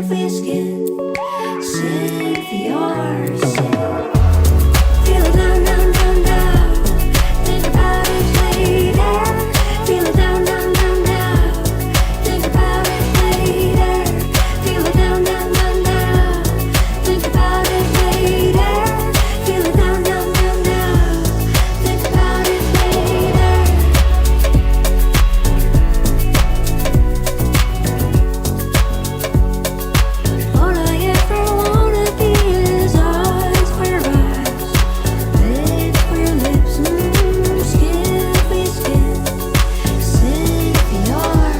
for your skin, sing for your sin. Feel it down, down, down, down. Think about it later. Feel it down, down, down, down. Think about it later. Feel it down, down, down, down. Think about it later. Feel it down, down, down, down. Think about it later. All I ever wanna be is eyes for your eyes, lips for your lips, skin for your skin, sing for your sin.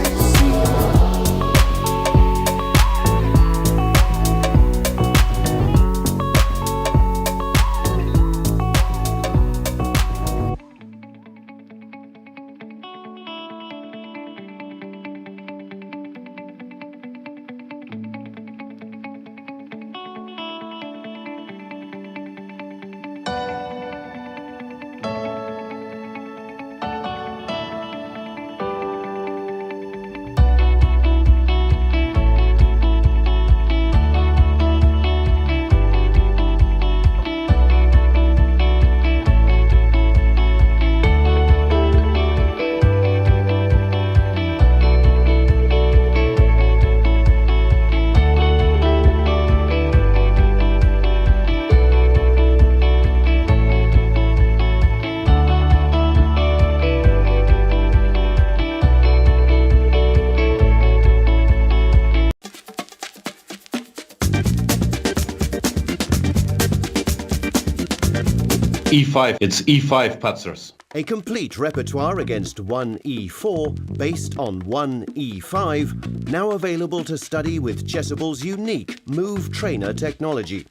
E5, it's E5 Patzers. A complete repertoire against 1E4 based on 1E5, now available to study with Chessable's unique Move Trainer technology.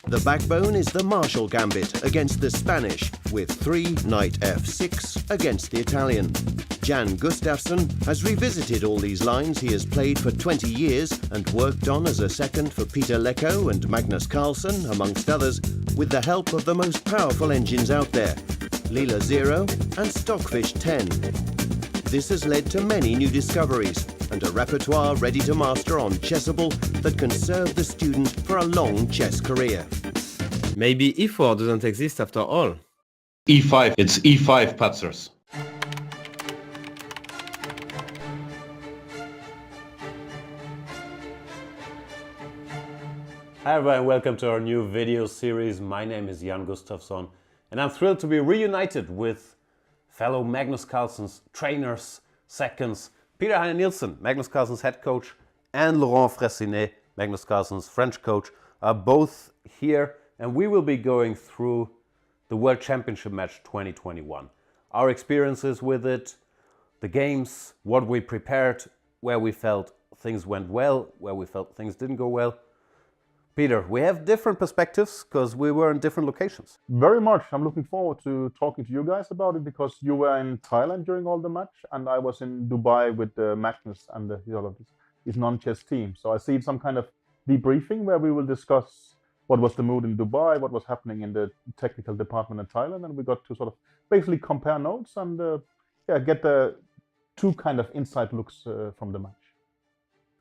The backbone is the Marshall Gambit against the Spanish, with 3 Knight F6 against the Italian. Jan Gustafsson has revisited all these lines he has played for 20 years and worked on as a second for Peter Lecco and Magnus Carlsen, amongst others, with the help of the most powerful engines out there, Leela 0 and Stockfish 10. This has led to many new discoveries and a repertoire ready to master on Chessable that can serve the student for a long chess career. Maybe E4 doesn't exist after all. E5, it's E5 Patzers. Hi everyone, welcome to our new video series. My name is Jan Gustafsson and I'm thrilled to be reunited with fellow Magnus Carlsen's trainers, seconds, Peter Heine Nielsen, Magnus Carlsen's head coach, and Laurent Fressinet, Magnus Carlsen's French coach, are both here, and we will be going through the World Championship match 2021. Our experiences with it, the games, what we prepared, where we felt things went well, where we felt things didn't go well. Peter, we have different perspectives because we were in different locations. Very much. I'm looking forward to talking to you guys about it because you were in Thailand during all the match and I was in Dubai with Magnus and his non-chess team. So I see some kind of debriefing where we will discuss what was the mood in Dubai, what was happening in the technical department in Thailand, and we got to sort of basically compare notes and get the two kind of inside looks from the match.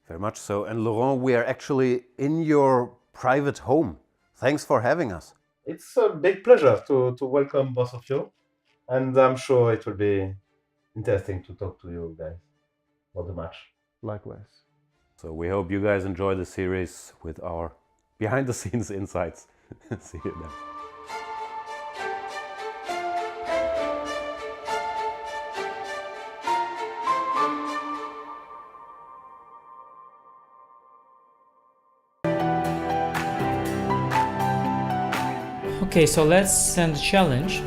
Very much so. And Laurent, we are actually in your private home. Thanks for having us. It's a big pleasure to welcome both of you, and I'm sure it will be interesting to talk to you guys about the match. Likewise. So we hope you guys enjoy the series with our behind the scenes insights. See you then. Okay, so let's send a challenge.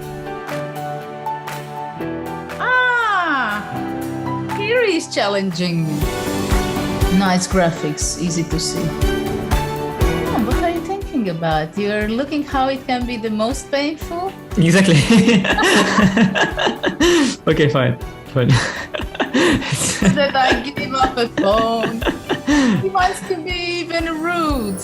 Here is challenging. Nice graphics, easy to see. What are you thinking about? You're looking how it can be the most painful? Exactly. Okay, fine. That I give up a phone. He wants to be even rude.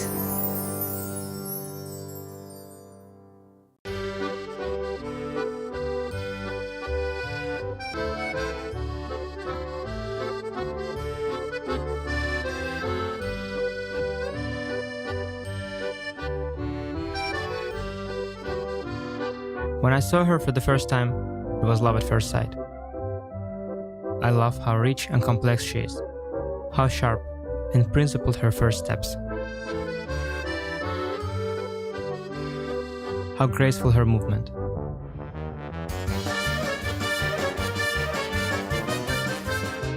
When I saw her for the first time, it was love at first sight. I love how rich and complex she is, how sharp and principled her first steps, how graceful her movement.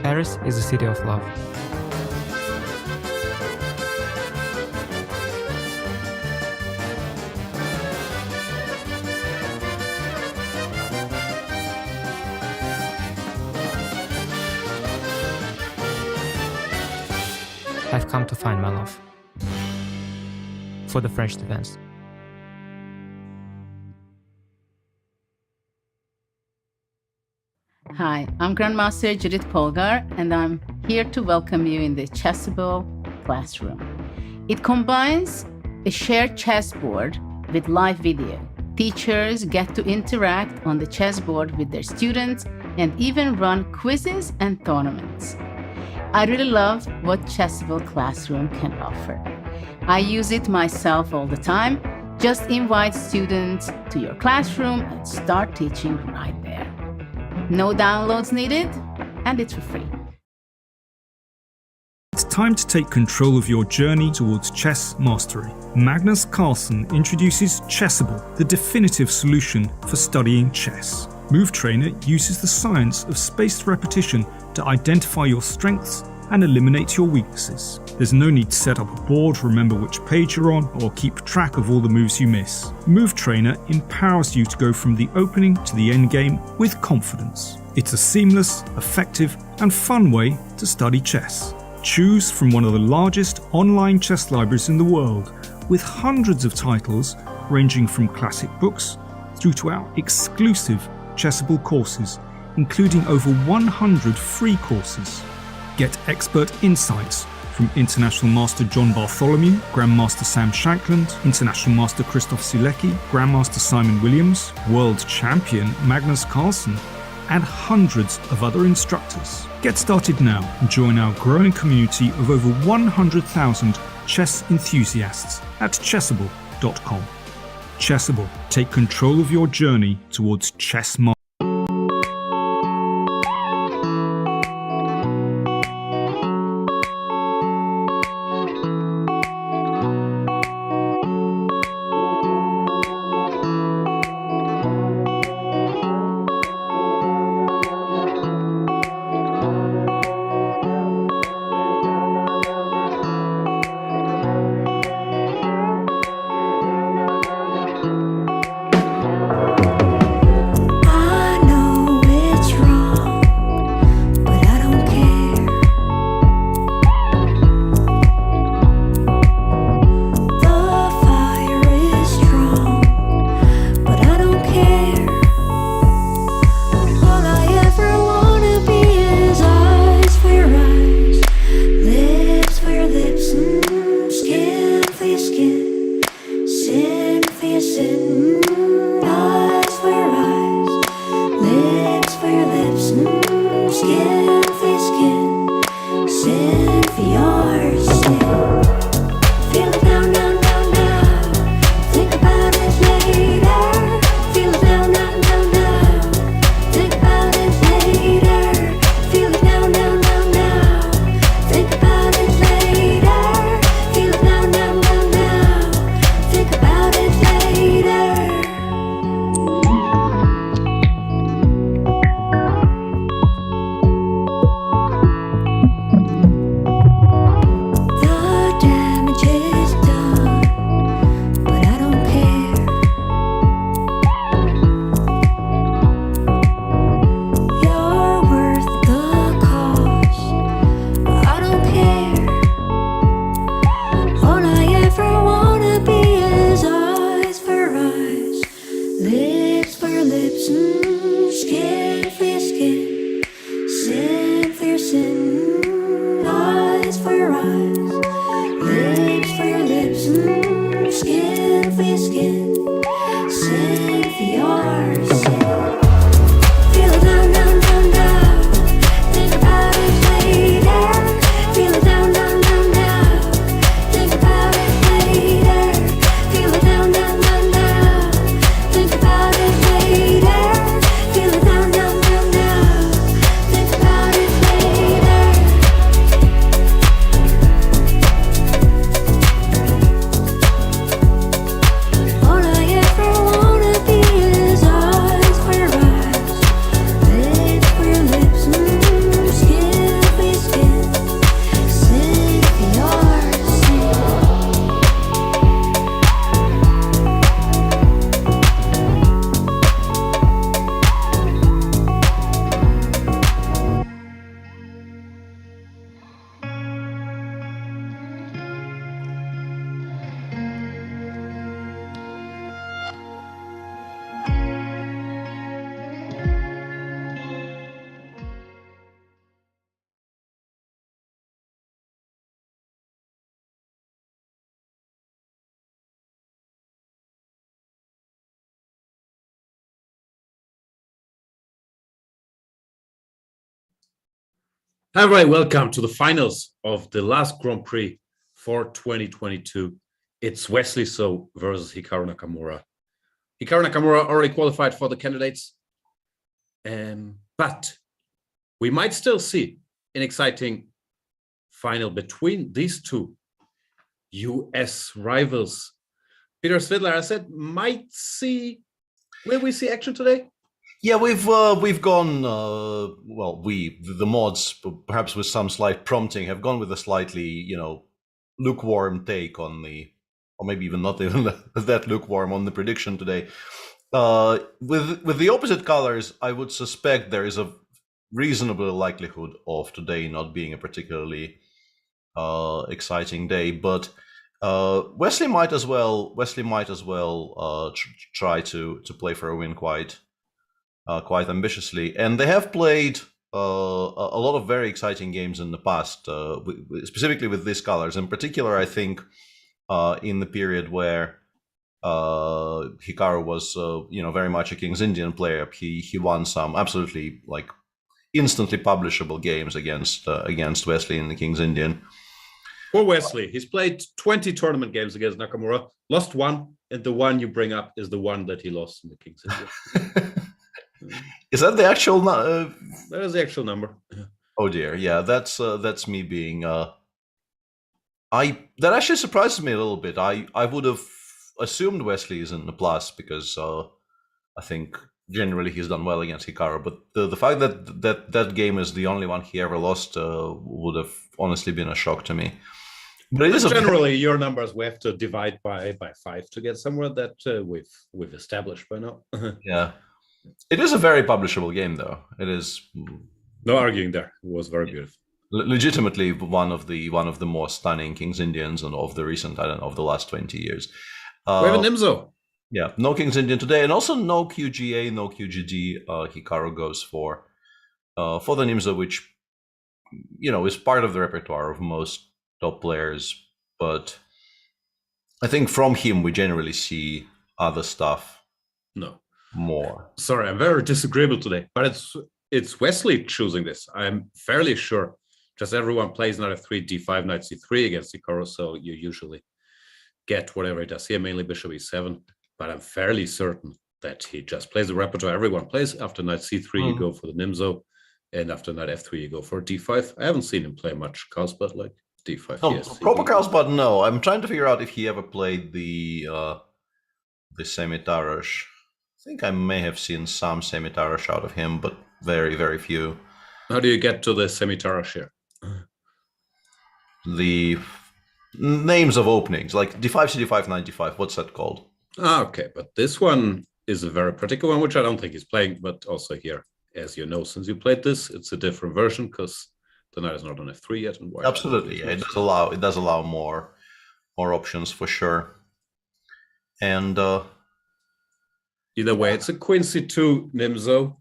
Paris is a city of love. I've come to find my love for the French defense. Hi, I'm Grandmaster Judith Polgar, and I'm here to welcome you in the Chessable classroom. It combines a shared chessboard with live video. Teachers get to interact on the chessboard with their students and even run quizzes and tournaments. I really love what Chessable Classroom can offer. I use it myself all the time. Just invite students to your classroom and start teaching right there. No downloads needed, and it's for free. It's time to take control of your journey towards chess mastery. Magnus Carlsen introduces Chessable, the definitive solution for studying chess. Move Trainer uses the science of spaced repetition to identify your strengths and eliminate your weaknesses. There's no need to set up a board, remember which page you're on, or keep track of all the moves you miss. Move Trainer empowers you to go from the opening to the end game with confidence. It's a seamless, effective, and fun way to study chess. Choose from one of the largest online chess libraries in the world, with hundreds of titles ranging from classic books through to our exclusive Chessable courses, including over 100 free courses. Get expert insights from International Master John Bartholomew, Grandmaster Sam Shankland, International Master Christoph Silecki, Grandmaster Simon Williams, World Champion Magnus Carlsen, and hundreds of other instructors. Get started now and join our growing community of over 100,000 chess enthusiasts at chessable.com. Chessable, take control of your journey towards chess mastery. I Hi, everybody. Welcome to the finals of the last Grand Prix for 2022. It's Wesley versus Hikaru Nakamura. Hikaru Nakamura already qualified for the candidates, but we might still see an exciting final between these two US rivals. Peter Svidler, I said, will we see action today? Yeah, we've gone. The mods, perhaps with some slight prompting, have gone with a slightly, lukewarm take on or maybe even not even that lukewarm on the prediction today. With the opposite colors, I would suspect there is a reasonable likelihood of today not being a particularly exciting day, but Wesley might as well try to play for a win quite ambitiously, and they have played a lot of very exciting games in the past, specifically with these colors. In particular, I think in the period where Hikaru was, very much a King's Indian player, he won some absolutely instantly publishable games against Wesley in the King's Indian. Poor Wesley. He's played 20 tournament games against Nakamura, lost one, and the one you bring up is the one that he lost in the King's Indian. Is that the actual? That is the actual number. Oh dear, yeah, that's me being. That actually surprises me a little bit. I would have assumed Wesley is in the plus because I think generally he's done well against Hikaru. But the fact that game is the only one he ever lost would have honestly been a shock to me. But it is generally your numbers we have to divide by 5 to get somewhere that we've established by now. Yeah. It is a very publishable game, though. It is. No arguing there. It was very beautiful. Legitimately one of the more stunning King's Indians and of the recent, of the last 20 years. We have a Nimzo. Yeah, no King's Indian today, and also no QGA, no QGD. Hikaru goes for the Nimzo, which is part of the repertoire of most top players. But I think from him we generally see other stuff. No. More. Sorry, I'm very disagreeable today, but it's Wesley choosing this. I'm fairly sure. Just everyone plays knight f3, d5, knight c3 against Hikaru, so you usually get whatever he does here, mainly bishop e7. But I'm fairly certain that he just plays the repertoire everyone plays. After knight c3, you go for the Nimzo, and after knight f3, you go for d5. I haven't seen him play much Carlsbad like d5. No, yes, proper Carlsbad, no. I'm trying to figure out if he ever played the semi-Tarosh. I think I may have seen some semi-Tarosh out of him, but very, very few. How do you get to the semi-Tarosh here? The names of openings, like d5, cd5, knight d5, what's that called? Okay, but this one is a very particular one, which I don't think he's playing, but also here, as you know, since you played this, it's a different version because the knight is not on f3 yet. And white. Absolutely, yeah, it does allow more options for sure. And either way, it's a queen c2 Nimzo,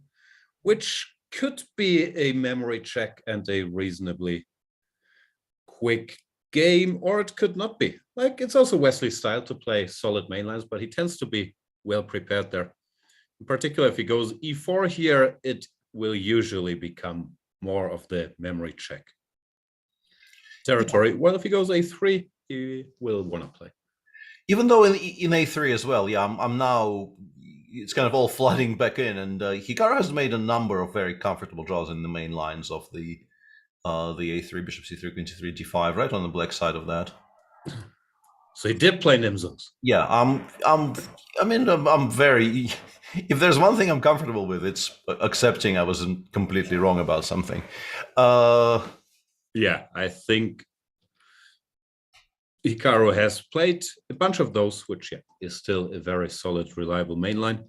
which could be a memory check and a reasonably quick game, or it could not be. It's also Wesley's style to play solid mainlines, but he tends to be well prepared there. In particular, if he goes e4 here, it will usually become more of the memory check territory. Well, if he goes a3, he will want to play. Even though in a3 as well, yeah, I'm now, it's kind of all flooding back in, and Hikaru has made a number of very comfortable draws in the main lines of the a3, bishop c3, queen c3, d5, right on the black side of that. So he did play Nimzos. Yeah, I'm very. If there's one thing I'm comfortable with, it's accepting I was completely wrong about something. Yeah, I think Hikaru has played a bunch of those, which is still a very solid, reliable mainline.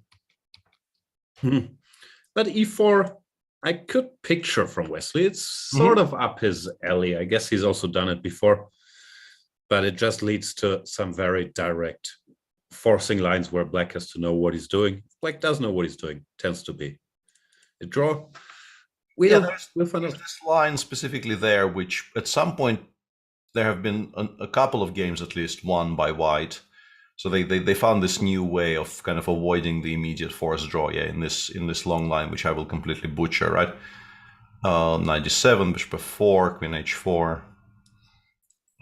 But e4, I could picture from Wesley. It's sort of up his alley. I guess he's also done it before, but it just leads to some very direct forcing lines where Black has to know what he's doing. Black does know what he's doing. Tends to be a draw. We'll find out. This line specifically there, which at some point there have been a couple of games at least won by White. So they found this new way of kind of avoiding the immediate force draw, in this long line, which I will completely butcher, right? Knight d7, bishop f4, queen h4,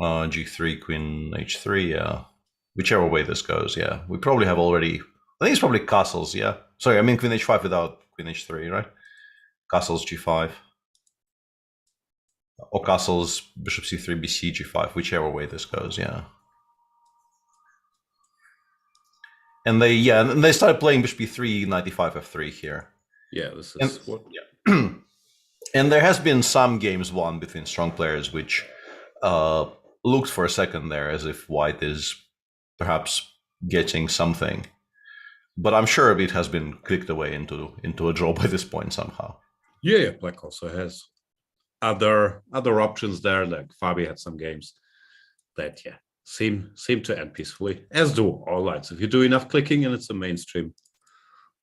g3, queen h3, yeah. Whichever way this goes, yeah. We probably have already, I think it's probably castles, yeah. Sorry, I mean queen h5 without queen h3, right? Castles g5. Or castles, bishop c3, bc, g5, whichever way this goes, yeah. And they started playing bishop b3, knight d5, f3 here. Yeah, this is what. Yeah. And there has been some games won between strong players, which looked for a second there as if white is perhaps getting something. But I'm sure it has been clicked away into a draw by this point somehow. Yeah, black also has other options there. Like Fabi had some games that seem to end peacefully, as do all lines. If you do enough clicking and it's a mainstream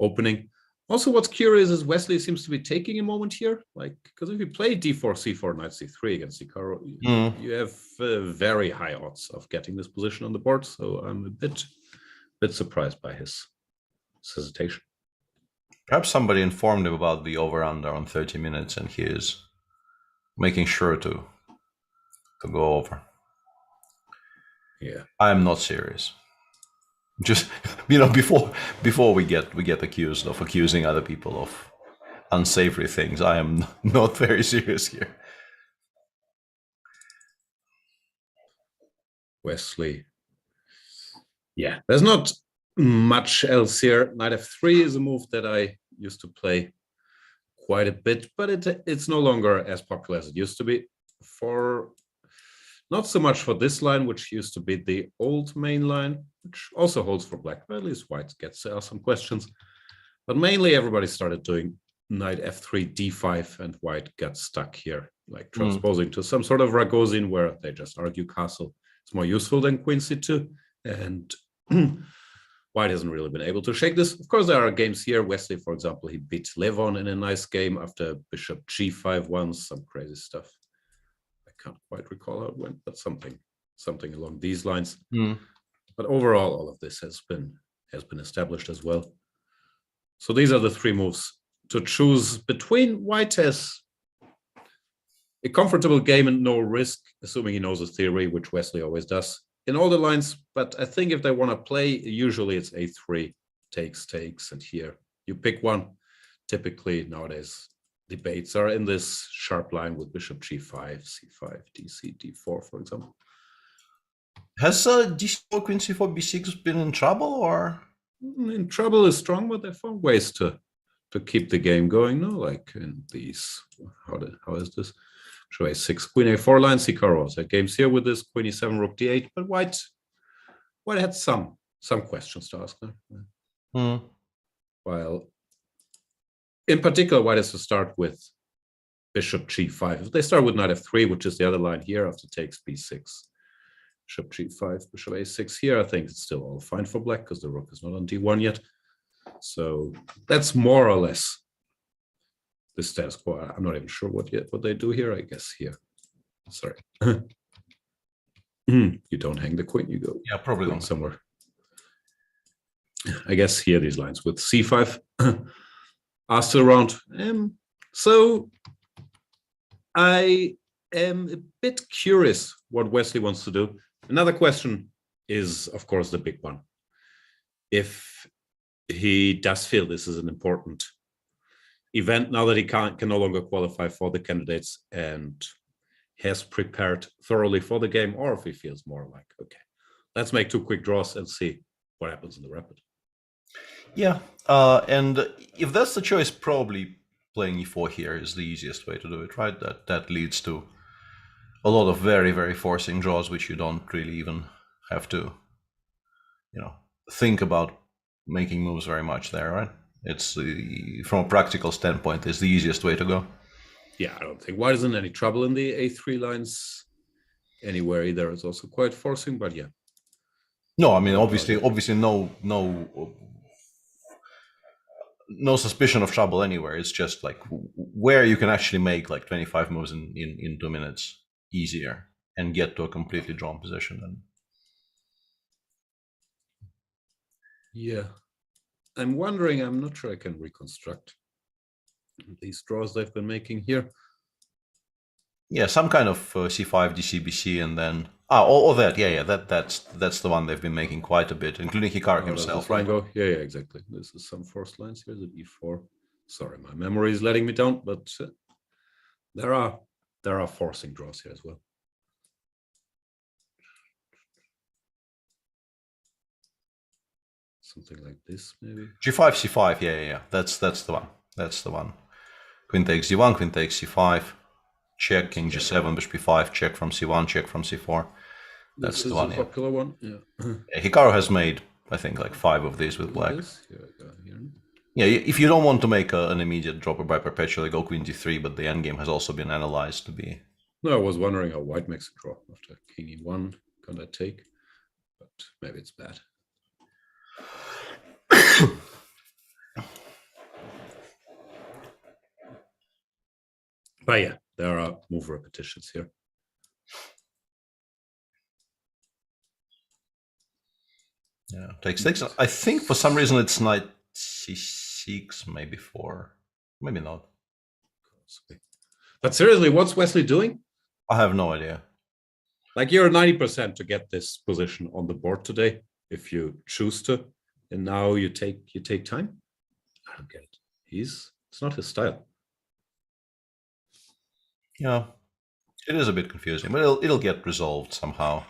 opening. Also, what's curious is Wesley seems to be taking a moment here, like because if you play d4, c4, knight c3 against Hikaru, you have very high odds of getting this position on the board. So I'm a bit surprised by his hesitation. Perhaps somebody informed him about the over/under on 30 minutes, and he is making sure to go over. Yeah, I'm not serious. Just before we get accused of accusing other people of unsavory things, I am not very serious here. Wesley. Yeah, there's not much else here. Knight f3 is a move that I used to play quite a bit, but it's no longer as popular as it used to be. Not so much for this line, which used to be the old main line, which also holds for black, but at least white gets some questions. But mainly everybody started doing knight f3, d5, and white got stuck here, like transposing to some sort of Ragozin where they just argue castle. It's more useful than queen c2, and white hasn't really been able to shake this. Of course, there are games here. Wesley, for example, he beat Levon in a nice game after bishop g5 once, some crazy stuff. Can't quite recall how it went, but something along these lines. But overall, all of this has been established as well. So these are the three moves to choose between. White has a comfortable game and no risk, assuming he knows the theory, which Wesley always does in all the lines. But I think if they want to play, usually it's a3, takes, and here you pick one. Typically nowadays, debates are in this sharp line with bishop g5, c5, dc, d4, for example. Has d4, queen c4, b6 been in trouble, or? In trouble is strong, but they found ways to keep the game going. No, like in these, how is this? Show a6, queen a4 line. Hikaru also had games here with this queen e7, rook d8, but white had some questions to ask there. While in particular, white has to start with bishop g5. If they start with knight f3, which is the other line here, after takes b6, bishop g5, bishop a6 here, I think it's still all fine for black because the rook is not on d1 yet. So that's more or less the status quo. I'm not even sure what they do here. I guess here. Sorry. You don't hang the queen, you go. Yeah, probably don't. Somewhere. I guess here these lines with c5 are still around. So I am a bit curious what Wesley wants to do. Another question is, of course, the big one. If he does feel this is an important event now that he can no longer qualify for the candidates and has prepared thoroughly for the game, or if he feels more like, okay, let's make 2 quick draws and see what happens in the rapid. Yeah, and if that's the choice, probably playing e4 here is the easiest way to do it, right? That leads to a lot of very, very forcing draws, which you don't really even have to, think about making moves very much there, right? It's from a practical standpoint, it's the easiest way to go. Yeah, I don't think white is in any trouble in the a3 lines anywhere either. It's also quite forcing, but yeah. No, I mean obviously no suspicion of trouble anywhere. It's just like where you can actually make like 25 moves in 2 minutes easier and get to a completely drawn position. Yeah, I'm wondering, I'm not sure I can reconstruct these draws they've been making here. Yeah, some kind of c5 DCBC, and then all that. Yeah, that's the one they've been making quite a bit, including Hikaru himself, right? Go? Yeah, exactly. This is some forced lines here. Is it e4? Sorry, my memory is letting me down, but there are forcing draws here as well. Something like this, maybe. G5, C5. Yeah. That's the one. That's the one. Queen takes D1, queen takes C5. Check, king G7, bishop B5. Check from C1, check from C4. That's the one. This is a popular one. Yeah. Hikaru has made, I think, like 5 of these with black. Yeah, if you don't want to make an immediate dropper by perpetually, go queen d3, but the endgame has also been analyzed to be... No, I was wondering how white makes a draw after king e1. Can I take? But maybe it's bad. But yeah, there are move repetitions here. Yeah, takes 6. I think for some reason it's knight c6, maybe 4. Maybe not. But seriously, what's Wesley doing? I have no idea. Like, you're 90% to get this position on the board today, if you choose to, and now you take time. I don't get it. It's not his style. Yeah, it is a bit confusing, but it'll get resolved somehow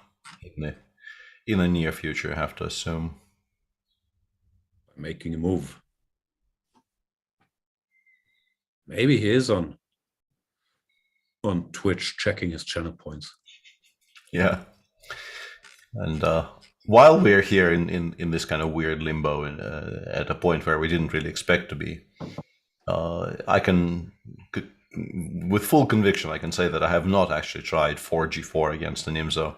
in the near future, I have to assume. Making a move. Maybe he is on Twitch checking his channel points. Yeah. And while we're here in this kind of weird limbo at a point where we didn't really expect to be, I can, with full conviction, I can say that I have not actually tried 4G4 against the Nimzo,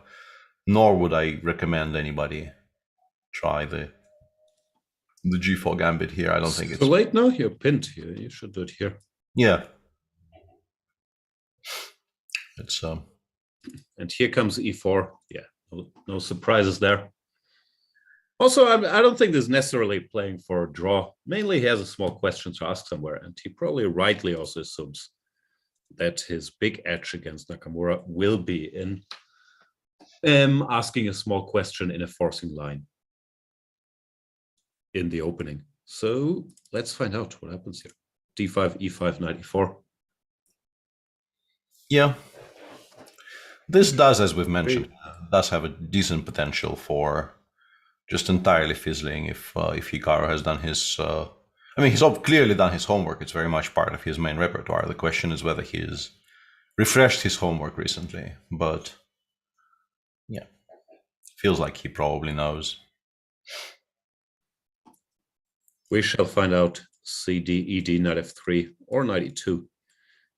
nor would I recommend anybody try the G4 gambit here. I don't think it's too late now. You're pinned here. You should do it here. Yeah. It's and here comes e4. Yeah, no surprises there. Also, I don't think this is necessarily playing for a draw. Mainly, he has a small question to ask somewhere, and he probably rightly also assumes that his big edge against Nakamura will be in asking a small question in a forcing line in the opening. So let's find out what happens here. D5, E5, knight E4. Yeah. This does, as we've mentioned, does have a decent potential for just entirely fizzling if Hikaru has done his... I mean, he's clearly done his homework. It's very much part of his main repertoire. The question is whether he's refreshed his homework recently. But, yeah, feels like he probably knows. We shall find out. CD, ED, knight F3, or knight E2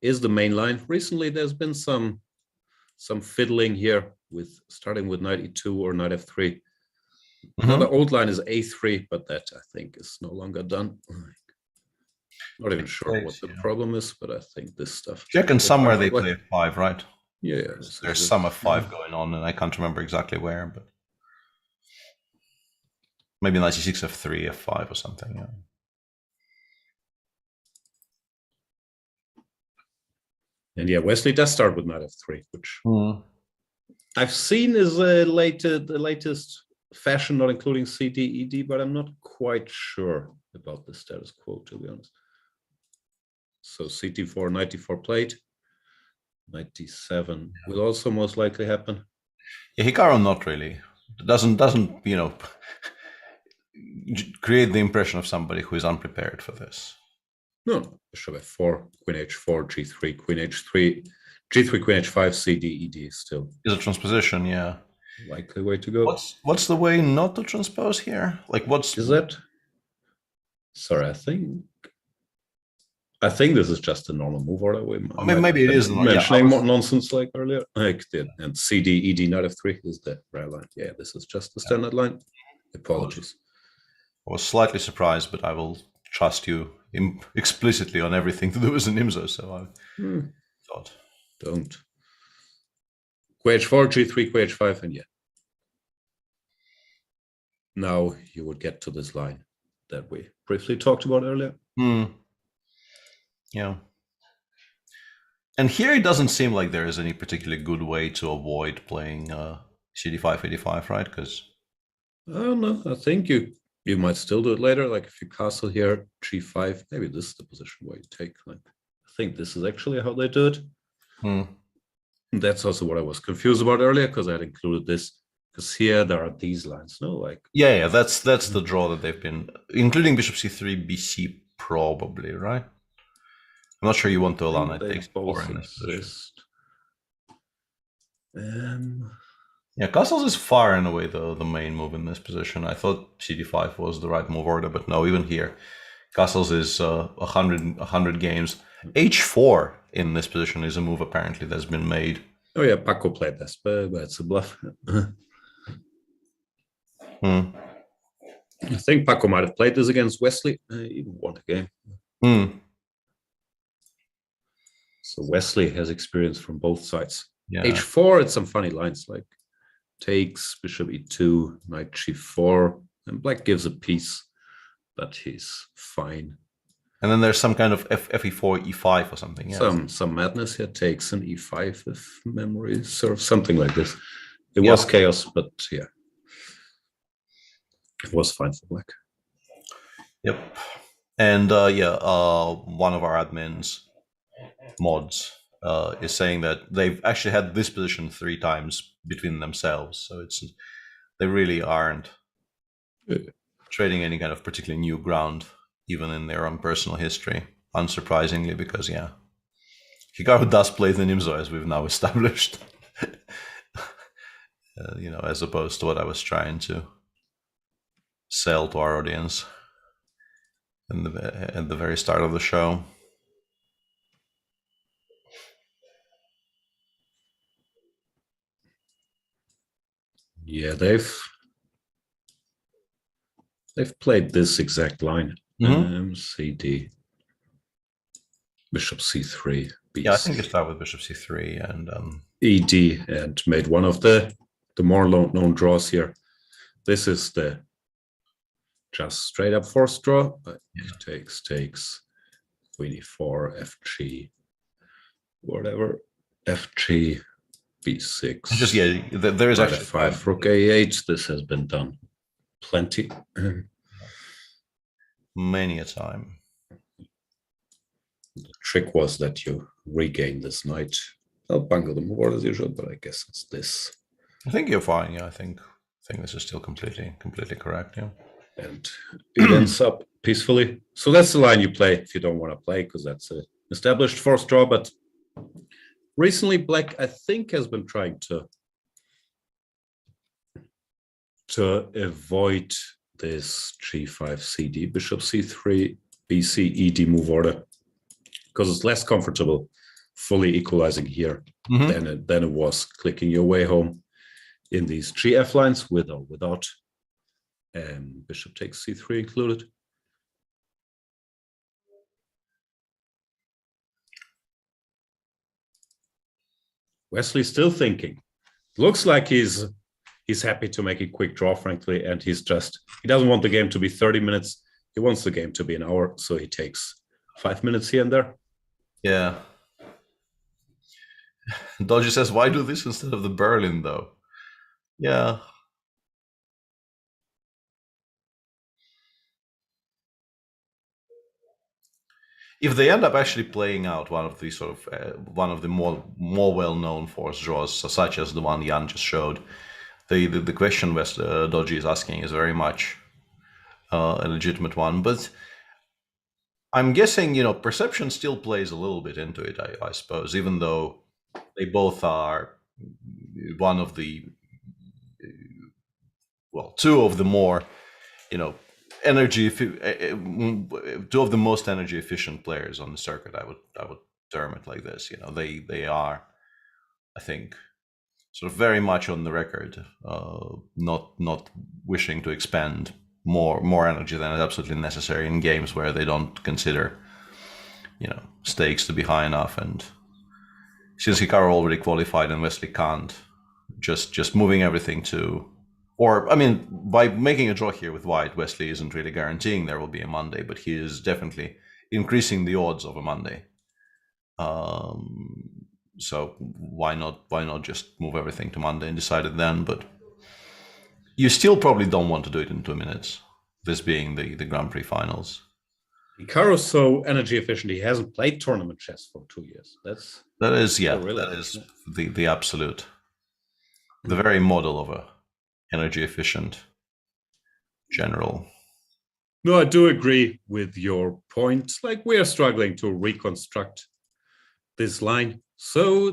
is the main line. Recently, there's been some fiddling here with starting with knight E2 or knight F3. Another old line is A3, but that I think is no longer done. Not even sure what the problem is, but I think this stuff. Check and somewhere they play F5, right? Yeah. There's some F5 going on, and I can't remember exactly where, but maybe knight C6, F3, F5 or something. Yeah. And yeah, Wesley does start with knight F3, which I've seen is the latest fashion, not including CD, ED, but I'm not quite sure about the status quo, to be honest. So CT4, knight D4 played. Knight D7 will also most likely happen. Yeah, Hikaru not really. Doesn't create the impression of somebody who is unprepared for this. No, bishop F4, queen H4, G3, queen H3, G3, queen H5, CD, ED still. Is a transposition, yeah. Likely way to go. What's the way not to transpose here? Like, is that? Sorry, I think this is just a normal move order. Maybe it is mentioning more nonsense like earlier. And CD, ED, knight F3 is the right line. Yeah, this is just the standard line. Apologies. I was slightly surprised, but I will trust you explicitly on everything to do with the Nimzo, so I thought. Don't. Queen H4, G3, queen H5, and yeah. Now you would get to this line that we briefly talked about earlier. Yeah. And here it doesn't seem like there is any particularly good way to avoid playing CD5, 85, right? Because I don't know. I think you might still do it later. Like if you castle here, G5, maybe this is the position where you take. Like, I think this is actually how they do it. That's also what I was confused about earlier, because I had included this. Because here there are these lines, no? Like yeah, that's the draw that they've been, including Bishop C3, BC probably, right? I'm not sure you want to allow knight takes both in this position. exist. Yeah, castles is far and away the main move in this position. I thought CD5 was the right move order, but no, even here, castles is 100 games. H4 in this position is a move apparently that's been made. Oh yeah, Paco played this, but it's a bluff. I think Paco might have played this against Wesley. He won the game. So Wesley has experience from both sides. Yeah. H4, it's some funny lines like takes, bishop e2, knight g4, and black gives a piece, but he's fine. And then there's some kind of fe4, e5 or something. Yeah. Some madness here, takes an e5 if memory serves, something like this. It was chaos, but yeah. It was fine for black. Yep. And one of our admins, mods, is saying that they've actually had this position 3 times between themselves. So they really aren't trading any kind of particularly new ground, even in their own personal history, unsurprisingly, because Hikaru does play the Nimzo, as we've now established. As opposed to what I was trying to sell to our audience at the very start of the show. Yeah, they've played this exact line. CD, bishop c3, BC. Yeah, I think you start with bishop c3 and ED, and made one of the more known draws here. This is the just straight up forced draw, but takes, queen e4, fg, whatever, fg, b6. There is actually f5, rook a8. This has been done plenty. Many a time. The trick was that you regain this knight. I'll bungle the board as usual, but I guess it's this. I think you're fine. Yeah, I think this is still completely correct. Yeah, and it ends up peacefully. So that's the line you play if you don't want to play, because that's an established forced draw. But recently, black, I think, has been trying to avoid this g5 cd, bishop c3, bc, ed move order, because it's less comfortable fully equalizing here than it was clicking your way home in these gf lines with or without bishop takes c3 included. Wesley's still thinking. Looks like he's happy to make a quick draw, frankly, and he doesn't want the game to be 30 minutes. He wants the game to be an hour, so he takes 5 minutes here and there. Yeah. Dodgy says, why do this instead of the Berlin, though? Yeah. If they end up actually playing out one of the more well-known force draws, such as the one Jan just showed, the question Dodgy is asking is very much a legitimate one. But I'm guessing, perception still plays a little bit into it, I suppose, even though they both are one of the, two of the more, two of the most energy efficient players on the circuit. I would term it like this. They are, I think, sort of very much on the record, not wishing to expend more energy than is absolutely necessary in games where they don't consider, stakes to be high enough. And since Hikaru already qualified and Wesley can't, just moving everything to, by making a draw here with white, Wesley isn't really guaranteeing there will be a Monday, but he is definitely increasing the odds of a Monday. So why not just move everything to Monday and decide it then? But you still probably don't want to do it in 2 minutes, this being the Grand Prix finals. Hikaru's so energy efficient, he hasn't played tournament chess for 2 years. That is really the absolute, the very model of a energy efficient general. No, I do agree with your point. Like, we are struggling to reconstruct this line. So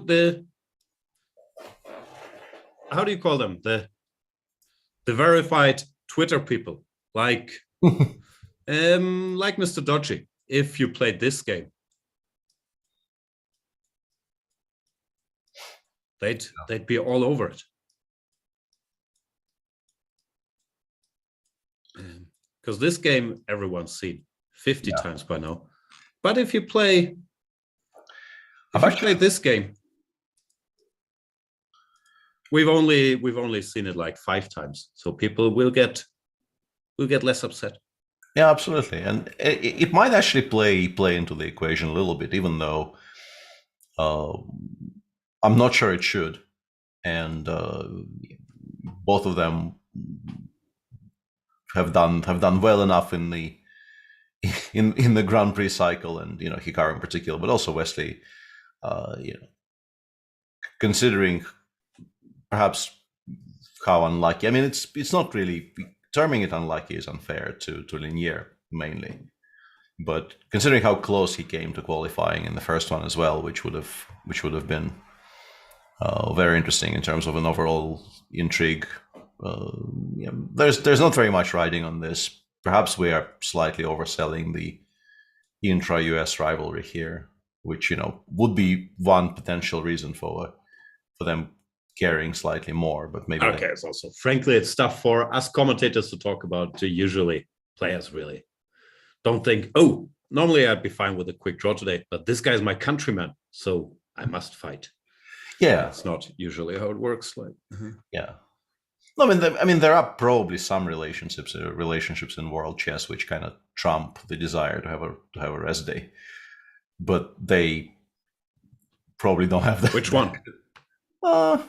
how do you call them? The verified Twitter people, like Mr. Dodgy. If you played this game, they'd be all over it. Because this game everyone's seen 50 times by now. But if you play, played this game, we've only seen it like 5 times, so people will get less upset. Yeah, absolutely, and it might actually play into the equation a little bit, even though I'm not sure it should, and both of them have done well enough in the Grand Prix cycle, and Hikaru in particular, but also Wesley, considering perhaps how unlucky. I mean, it's not really, terming it unlucky is unfair to Linier mainly, but considering how close he came to qualifying in the first one as well, which would have been very interesting in terms of an overall intrigue. There's not very much riding on this. Perhaps we are slightly overselling the intra-US rivalry here, which would be one potential reason for them caring slightly more. But maybe it's also, frankly, it's stuff for us commentators to talk about. Usually, players really don't think, oh, normally I'd be fine with a quick draw today, but this guy's my countryman, so I must fight. Yeah, it's not usually how it works. Like, yeah. No, I mean, there are probably some relationships in world chess which kind of trump the desire to have a rest day, but they probably don't have that. Which one? I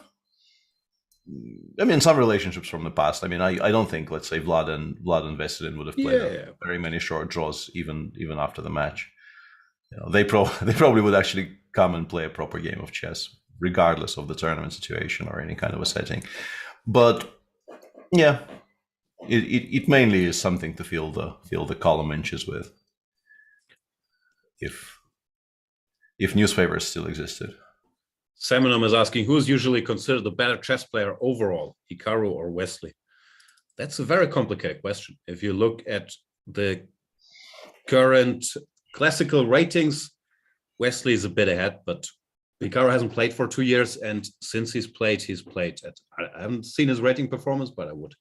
mean, some relationships from the past. I mean, I don't think, let's say, Vlad and Veselin would have played very many short draws even after the match. They probably would actually come and play a proper game of chess, regardless of the tournament situation or any kind of a setting. But yeah, it mainly is something to feel the column inches with, if newspapers still existed. Seminum is asking, who's usually considered the better chess player overall, Hikaru or Wesley? That's a very complicated question. If you look at the current classical ratings, Wesley is a bit ahead, but Hikaru hasn't played for 2 years, and since he's played at, I haven't seen his rating performance, but I would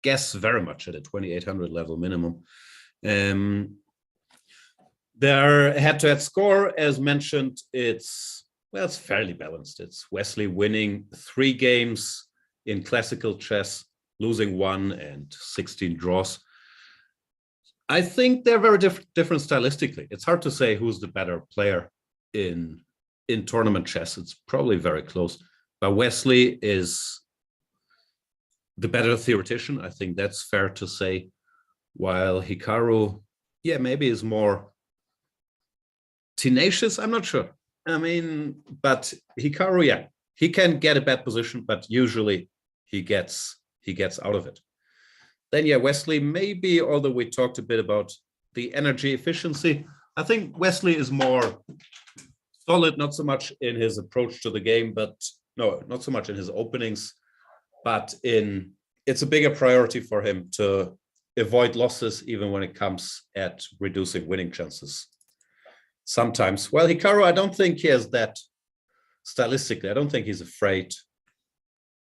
guess very much at a 2800 level minimum. Their head-to-head score, as mentioned, it's fairly balanced. It's Wesley winning 3 games in classical chess, losing 1 and 16 draws. I think they're very different stylistically. It's hard to say who's the better player in tournament chess. It's probably very close, but Wesley is the better theoretician. I think that's fair to say, while Hikaru, maybe is more tenacious. I'm not sure. I mean, but Hikaru, he can get a bad position, but usually he gets out of it. Then Wesley, maybe, although we talked a bit about the energy efficiency, I think Wesley is more solid, not so much in his approach to the game, not so much in his openings, but it's a bigger priority for him to avoid losses, even when it comes at reducing winning chances. Sometimes, well, Hikaru, I don't think he has that stylistically. I don't think he's afraid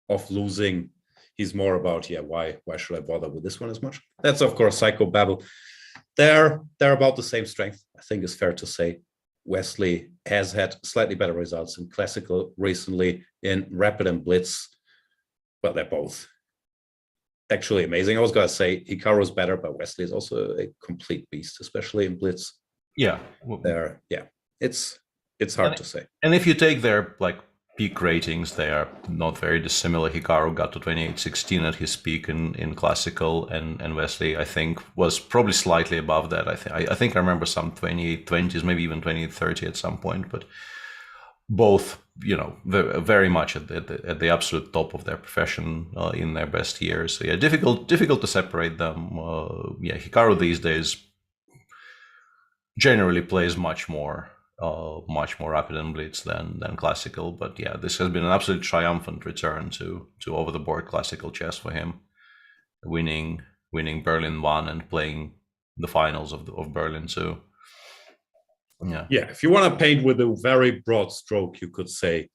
of losing. He's more about, why should I bother with this one as much? That's, of course, psychobabble. They're about the same strength, I think it's fair to say. Wesley has had slightly better results in classical recently. In rapid and blitz, well, they're both actually amazing. I was going to say Hikaru is better, but Wesley is also a complete beast, especially in blitz. Yeah, it's It's hard to say. And if you take their like peak ratings, they are not very dissimilar. Hikaru got to 28-16 at his peak in classical, and Wesley, I think, was probably slightly above that. I think I remember some 28-20s, maybe even 28-30 at some point, but both, you know, very much at the absolute top of their profession in their best years. So yeah, difficult to separate them. Yeah, Hikaru these days generally plays much more rapid and blitz than classical. But yeah, this has been an absolute triumphant return to over the board classical chess for him, winning Berlin 1 and playing the finals of Berlin 2. Yeah, if you want to paint with a very broad stroke, you could say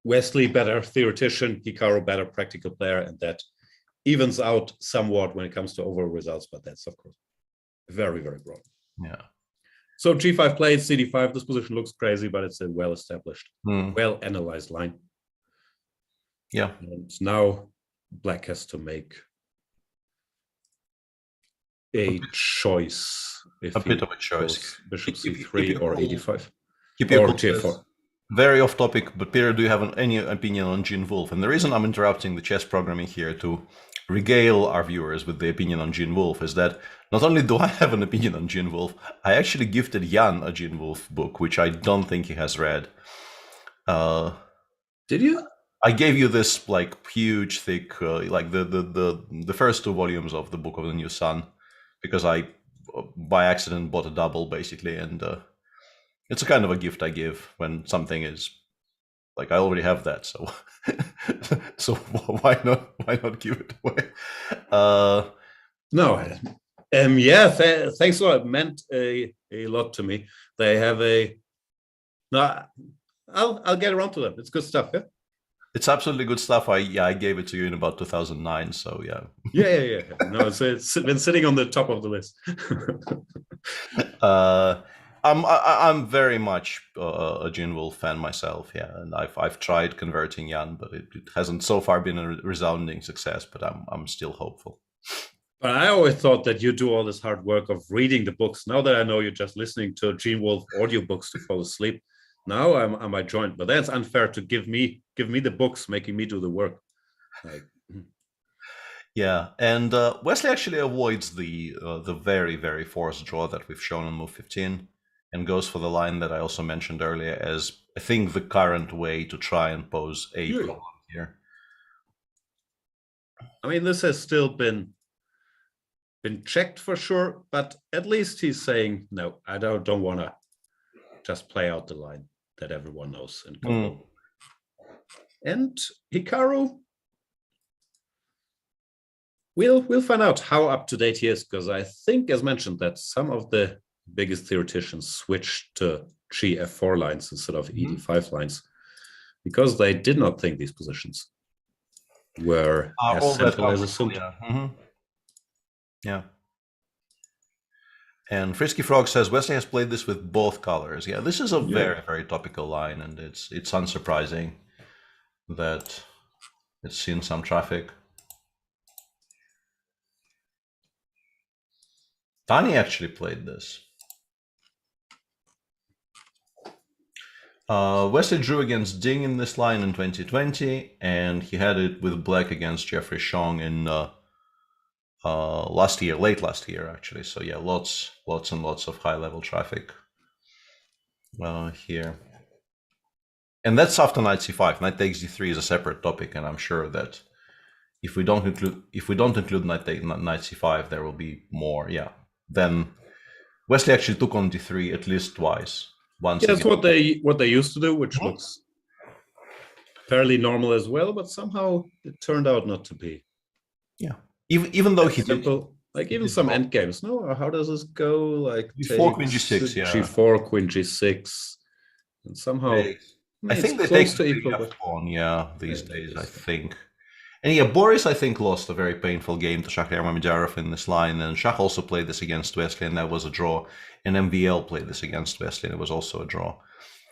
Wesley better theoretician, Hikaru better practical player, and that evens out somewhat when it comes to overall results, but that's of course very, very broad. Yeah. So G5 played, CD5. This position looks crazy, but it's a well-established, well-analyzed line. Yeah. And now Black has to make a choice. A bit of a choice. Bishop C3 or E5. Or G4. Very off topic, but Peter, do you have any opinion on Gene Wolfe? And the reason I'm interrupting the chess programming here to regale our viewers with the opinion on Gene Wolfe is that not only do I have an opinion on Gene Wolfe, I actually gifted Jan a Gene Wolfe book, which I don't think he has read. Did you? I gave you this like huge, thick, like the first 2 volumes of the Book of the New Sun, because I by accident bought a double basically, and it's a kind of a gift I give when something is like I already have that, so so why not give it away? No, yeah, thanks a lot. It meant a lot to me. They have I'll get around to them. It's good stuff. Yeah, it's absolutely good stuff. I gave it to you in about 2009. So yeah. Yeah. No, it's been sitting on the top of the list. I'm very much a Gene Wolfe fan myself, yeah, and I've tried converting Jan, but it hasn't so far been a resounding success. But I'm still hopeful. But I always thought that you do all this hard work of reading the books. Now that I know you're just listening to Gene Wolfe audiobooks to fall asleep, now I might join. But that's unfair to give me the books, making me do the work. Like, yeah, and Wesley actually avoids the very, very forced draw that we've shown on move 15. And goes for the line that I also mentioned earlier as, I think, the current way to try and pose a problem here. I mean, this has still been checked for sure, but at least he's saying, no, I don't want to just play out the line that everyone knows. And Hikaru, we'll find out how up to date he is, because I think, as mentioned, that some of the biggest theoreticians switched to GF4 lines instead of ED5 lines because they did not think these positions were as central as assumed. Yeah. And Frisky Frog says Wesley has played this with both colors. Yeah, this is a very, very topical line, and it's unsurprising that it's seen some traffic. Tani actually played this. Wesley drew against Ding in this line in 2020, and he had it with Black against Jeffrey Chong in late last year, actually. So yeah, lots and lots of high-level traffic here. And that's after knight c5. Knight takes d3 is a separate topic, and I'm sure that if we don't include knight c5, there will be more. Yeah. Then Wesley actually took on d3 at least twice. That's what they used to do, which looks fairly normal as well, but somehow it turned out not to be. Yeah, even though he simple, did, like even some end games. No, how does this go? Like g4, queen g6, yeah, g4, queen g6, and somehow I think they take to equal pawn. Yeah, these days I think. And yeah, Boris, I think, lost a very painful game to Shakhyar Mamedyarov in this line, and Shah also played this against Wesley, and that was a draw. And MVL played this against Wesley, and it was also a draw.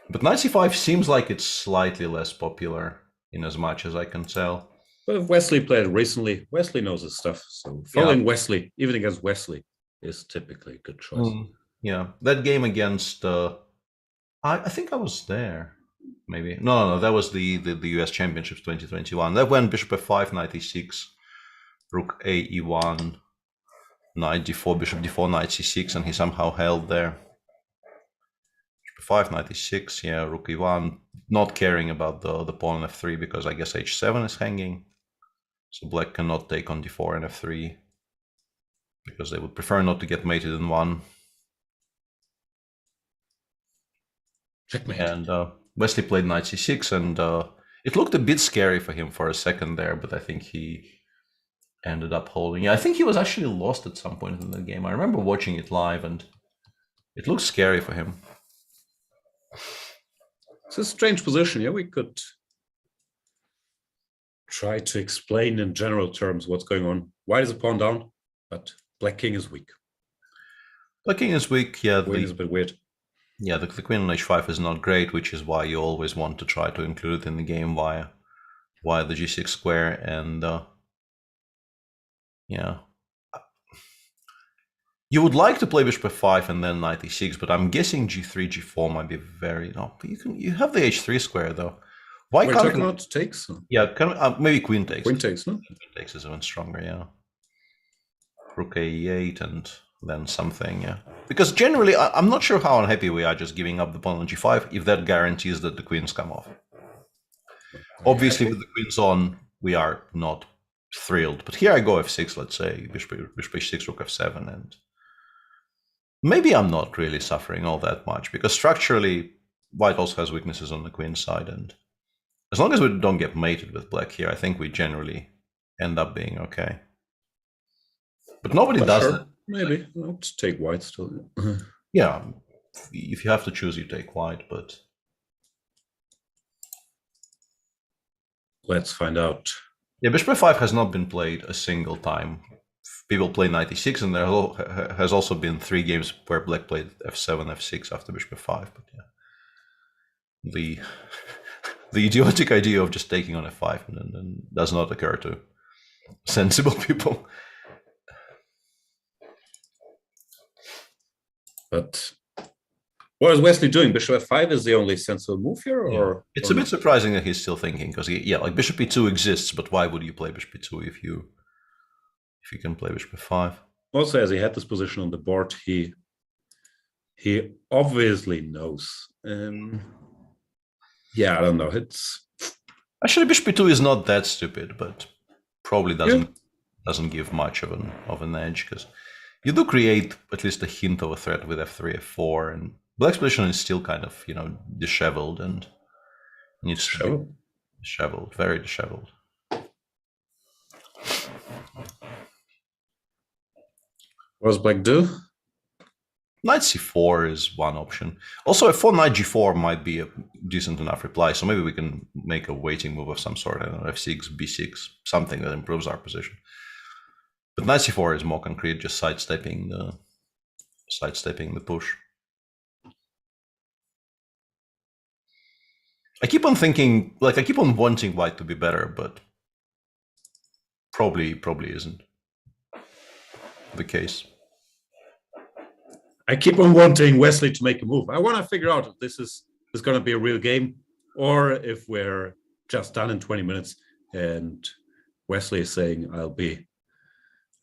But knight c5 seems like it's slightly less popular, in as much as I can tell. But if Wesley played recently, Wesley knows his stuff. So following Wesley, even against Wesley, is typically a good choice. Yeah, that game against... I think I was there. Maybe no, that was the US Championships 2021. That went bishop f5, knight e6, rook a e1, knight d4, bishop d4, knight c6, and he somehow held there. Bishop f5, knight e6, yeah, rook e1, not caring about the pawn on f3 because I guess h7 is hanging, so black cannot take on d4 and f3 because they would prefer not to get mated in one. Checkmate. And Wesley played knight c6, and it looked a bit scary for him for a second there, but I think he ended up holding. Yeah, I think he was actually lost at some point in the game. I remember watching it live, and it looked scary for him. It's a strange position. Yeah, we could try to explain in general terms what's going on. White is a pawn down, but black king is weak. Black king is weak, yeah. Queen is a bit weird. Yeah, the queen on h5 is not great, which is why you always want to try to include it in the game via the g6 square. And yeah, you would like to play bishop f5 and then knight e6, but I'm guessing g3, g4 might be very you have the h3 square though. Why can't we not takes? Yeah, maybe queen takes. Queen takes, no? Queen takes is even stronger, yeah. Rook a8 and then something, yeah. Because generally, I'm not sure how unhappy we are just giving up the pawn on g5 if that guarantees that the queens come off. Obviously, with the queens on, we are not thrilled. But here I go f6, let's say, bishop h6, rook f7, and maybe I'm not really suffering all that much, because structurally, white also has weaknesses on the queen side, and as long as we don't get mated with black here, I think we generally end up being okay. But nobody does sure. that. Maybe. I'll just take white still. Yeah, if you have to choose, you take white, but... Let's find out. Yeah, bishop f5 has not been played a single time. People play knight e6, and there has also been 3 games where black played f7, f6 after bishop f5, but yeah. The idiotic idea of just taking on f5 and does not occur to sensible people. But what is Wesley doing? Bishop f5 is the only sensible move here, or it's a bit surprising that he's still thinking, because like bishop e2 exists, but why would you play bishop e2 if you can play bishop f5? Also, as he had this position on the board, he obviously knows. Yeah, I don't know. It's actually bishop e2 is not that stupid, but probably doesn't give much of an edge, because you do create at least a hint of a threat with f3, f4, and black's position is still kind of, disheveled and needs to be disheveled, very disheveled. What does black do? Knight c4 is one option. Also, f4, knight g4 might be a decent enough reply, so maybe we can make a waiting move of some sort. I don't know, f6, b6, something that improves our position. But knight c4 is more concrete, just sidestepping the push. I keep on thinking, I keep on wanting white to be better, but probably isn't the case. I keep on wanting Wesley to make a move. I want to figure out if this is going to be a real game, or if we're just done in 20 minutes and Wesley is saying, I'll be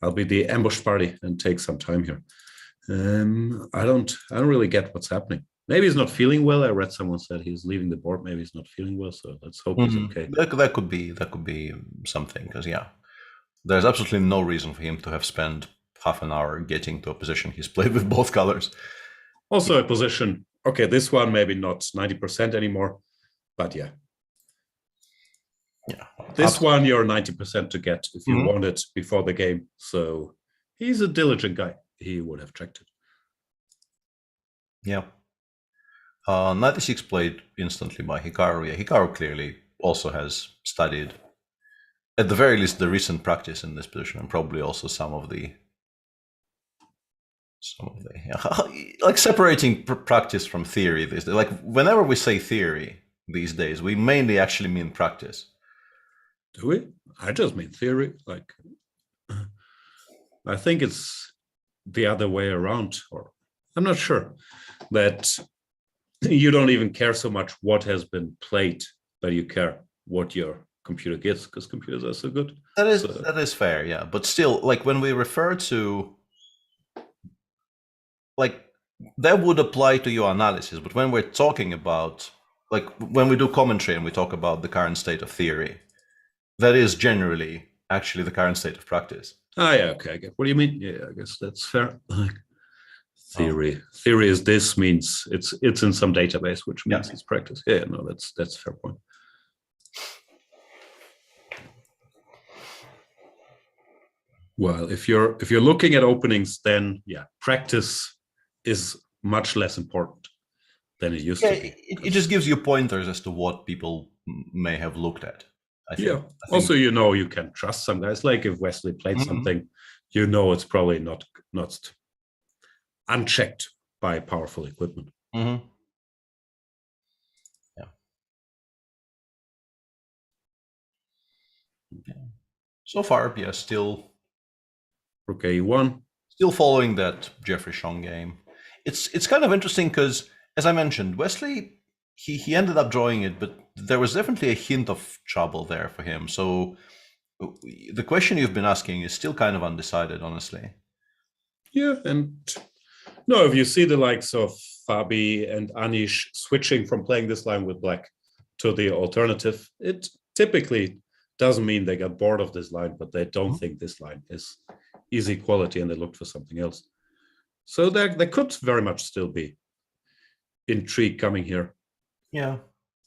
the ambush party and take some time here. I don't really get what's happening. Maybe he's not feeling well. I read someone said he's leaving the board. Maybe he's not feeling well. So let's hope he's okay. That could be something, because there's absolutely no reason for him to have spent half an hour getting to a position he's played with both colors. Also a position. Okay, this one maybe not 90% anymore, but yeah. This one you're 90% to get if you want it before the game. So he's a diligent guy. He would have checked it. Yeah. Knight e6 played instantly by Hikaru. Yeah, Hikaru clearly also has studied, at the very least, the recent practice in this position, and probably also some of the like separating practice from theory these days. Like whenever we say theory these days, we mainly actually mean practice. Do we? I just mean theory. Like, I think it's the other way around, or I'm not sure. That you don't even care so much what has been played, but you care what your computer gets, because computers are so good. That is fair, yeah. But still, like when we refer to, like, that would apply to your analysis. But when we're talking about, like, when we do commentary and we talk about the current state of theory, that is generally actually the current state of practice. Ah, yeah, okay, I get what do you mean. Yeah, I guess that's fair. Like, theory is this, means it's in some database, which means it's practice. Yeah, no, that's a fair point. Well, if you're looking at openings, then yeah, practice is much less important than it used to be. It just gives you pointers as to what people may have looked at. I think. Also, you can trust some guys. Like if Wesley played something, it's probably not unchecked by powerful equipment. Yeah. So far, yeah, still. Rook A1. Still following that Jeffrey Chong game. It's kind of interesting because, as I mentioned, Wesley he ended up drawing it, but there was definitely a hint of trouble there for him. So the question you've been asking is still kind of undecided, honestly. Yeah, and no, if you see the likes of Fabi and Anish switching from playing this line with black to the alternative, it typically doesn't mean they got bored of this line, but they don't think this line is easy quality and they looked for something else. So there could very much still be intrigue coming here. Yeah.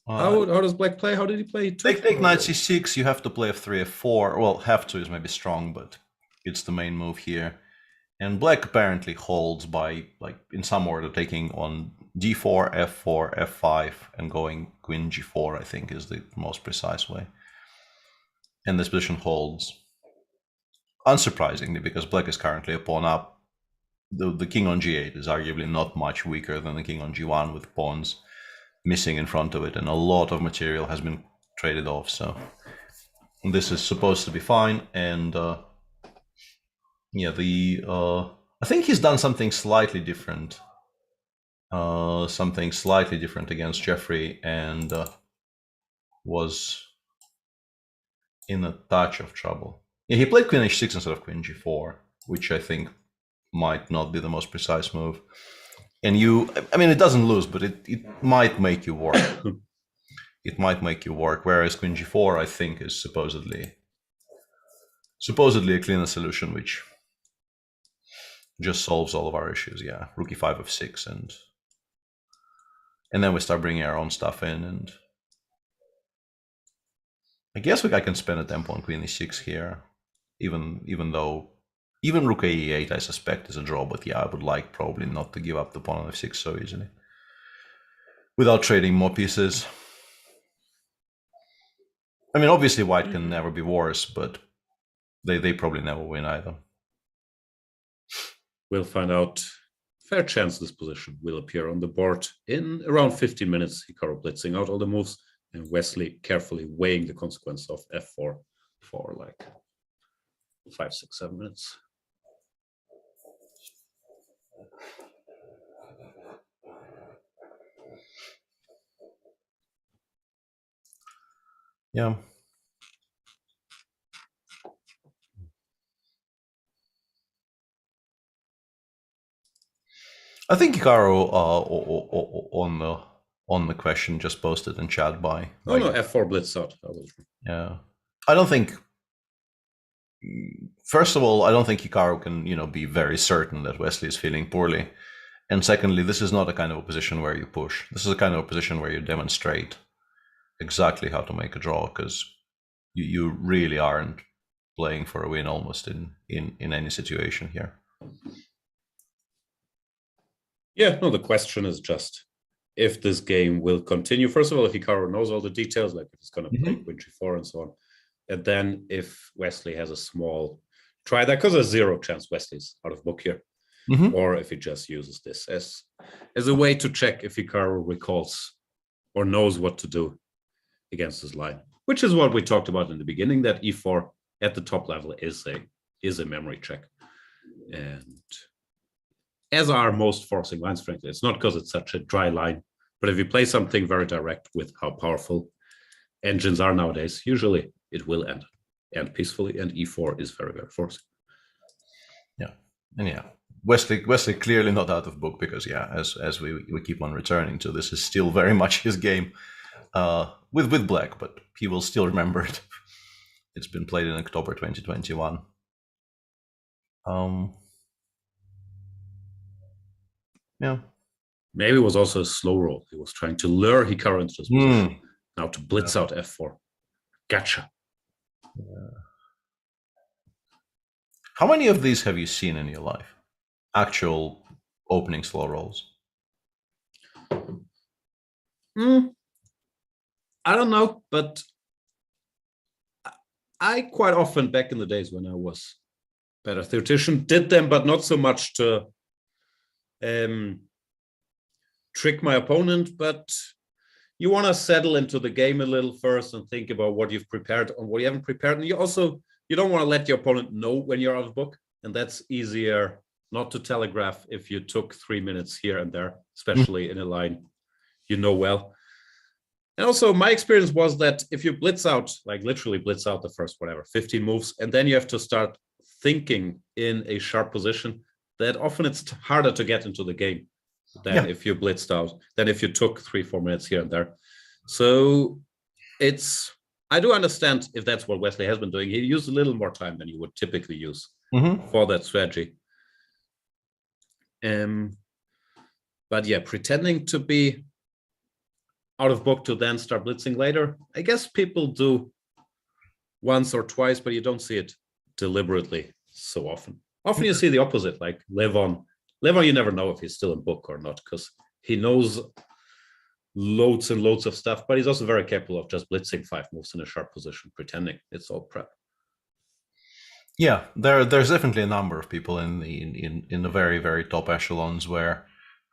How does black play? How did he play? Take knight c6, you have to play f3, f4. Well, have to is maybe strong, but it's the main move here. And black apparently holds by, like, in some order, taking on d4, f4, f5, and going queen g4, I think, is the most precise way. And this position holds, unsurprisingly, because black is currently a pawn up. The king on g8 is arguably not much weaker than the king on g1, with pawns missing in front of it, and a lot of material has been traded off. So this is supposed to be fine. And yeah, I think he's done something slightly different. Against Jeffrey, and was in a touch of trouble. Yeah, he played queen h6 instead of queen g4, which I think might not be the most precise move. And it doesn't lose, but it might make you work. It might make you work, whereas queen g4, I think, is supposedly a cleaner solution, which just solves all of our issues. Yeah, rook e5 f6, and then we start bringing our own stuff in, and I guess I can spend a tempo on queen e6 here, even though rook e8 I suspect is a draw, but yeah, I would like probably not to give up the pawn on f6 so easily without trading more pieces. I mean, obviously white can never be worse, but they probably never win either. We'll find out. Fair chance this position will appear on the board in around 15 minutes. Hikaru blitzing out all the moves, and Wesley carefully weighing the consequence of f4 for like 5, 6, 7 minutes. Yeah. I think Hikaru on the question just posted in chat by. Oh no, f4 blitz out. Yeah, I don't think. First of all, I don't think Hikaru can be very certain that Wesley is feeling poorly, and secondly, this is not a kind of a position where you push. This is a kind of a position where you demonstrate exactly how to make a draw, because you really aren't playing for a win almost in any situation here. Yeah, no, the question is just if this game will continue. First of all, if Hikaru knows all the details, like if it's going to play queen g4 and so on. And then if Wesley has a small try that, because there's zero chance Wesley's out of book here. Or if he just uses this as a way to check if Hikaru recalls or knows what to do against this line, which is what we talked about in the beginning, that e4 at the top level is a memory check. And as are most forcing lines, frankly. It's not because it's such a dry line But if you play something very direct with how powerful engines are nowadays, usually it will end peacefully, and e4 is very, very forcing. Yeah, and yeah, Wesley clearly not out of book, because yeah, as we keep on returning to, this is still very much his game with black, but he will still remember it. It's been played in October 2021. Yeah. Maybe it was also a slow roll. He was trying to lure Hikaru into this position. Now to blitz out f4. Gotcha. How many of these have you seen in your life? Actual opening slow rolls? I don't know, but I quite often, back in the days when I was better theoretician, did them, but not so much to trick my opponent, but you want to settle into the game a little first and think about what you've prepared and what you haven't prepared. And you don't want to let your opponent know when you're out of book, and that's easier not to telegraph if you took 3 minutes here and there, especially in a line you know well. And also my experience was that if you blitz out, like literally blitz out the first, 15 moves, and then you have to start thinking in a sharp position, that often it's harder to get into the game than if you blitzed out, than if you took 3-4 minutes here and there. So I do understand if that's what Wesley has been doing. He used a little more time than you would typically use for that strategy. But yeah, pretending to be out of book to then start blitzing later, I guess people do once or twice, but you don't see it deliberately so often. Often you see the opposite, like Levon. Levon, you never know if he's still in book or not, because he knows loads and loads of stuff, but he's also very capable of just blitzing 5 moves in a sharp position, pretending it's all prep. Yeah, there's definitely a number of people in the very, very top echelons where,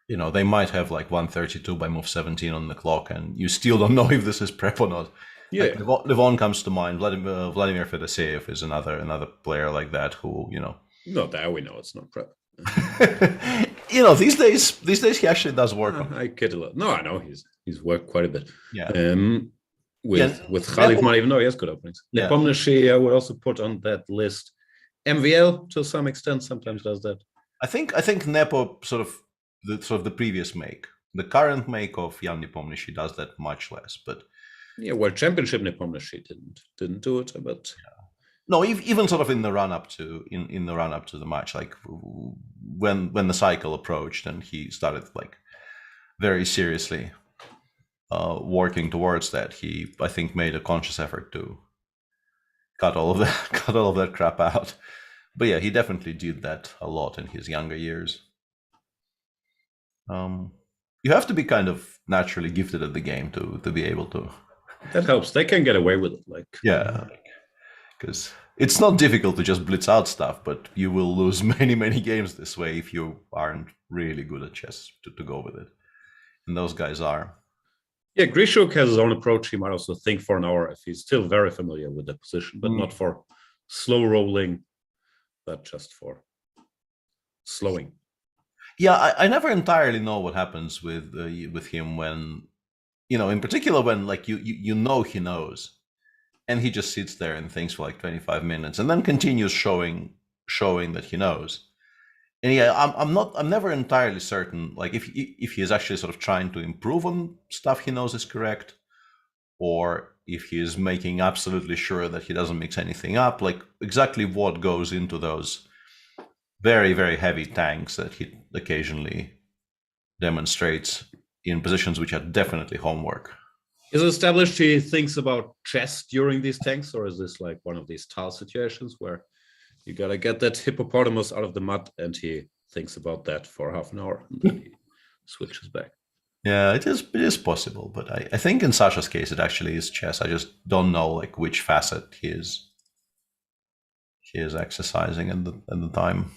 you know, they might have like 132 by move 17 on the clock, and you still don't know if this is prep or not. Yeah, like Levon comes to mind. Vladimir Fedoseev is another player like that who, you know. No, that we know it's not prep. You know, these days he actually does work. I kid a lot. No, I know he's worked quite a bit. Yeah. With Khalif might even know he has good openings. Yeah. Nepomniachtchi I would also put on that list. MVL to some extent sometimes does that. I think Nepo sort of the previous make. The current make of Jan Nepomniachtchi does that much less, but yeah, World Championship Nepomniachtchi didn't do it, but no, even sort of in the run up to the match, like when the cycle approached and he started like very seriously working towards that, he, I think, made a conscious effort to cut all of that crap out. But yeah, he definitely did that a lot in his younger years. You have to be kind of naturally gifted at the game to be able to. That helps. They can get away with it, like because it's not difficult to just blitz out stuff, but you will lose many games this way if you aren't really good at chess to go with it. And those guys are. Yeah, Grishuk has his own approach. He might also think for an hour if he's still very familiar with the position, but not for slow rolling, but just for slowing. Yeah, I never entirely know what happens with him when, you know, in particular when like you know he knows, and he just sits there and thinks for like 25 minutes and then continues showing that he knows. And yeah, I'm never entirely certain like if he is actually sort of trying to improve on stuff he knows is correct, or if he is making absolutely sure that he doesn't mix anything up, like exactly what goes into those very, very heavy tanks that he occasionally demonstrates in positions which are definitely homework. Is it established he thinks about chess during these tanks, or is this like one of these Tal situations where you gotta get that hippopotamus out of the mud and he thinks about that for half an hour and then he switches back? Yeah, it is possible, but I think in Sasha's case it actually is chess. I just don't know like which facet he is exercising at the time.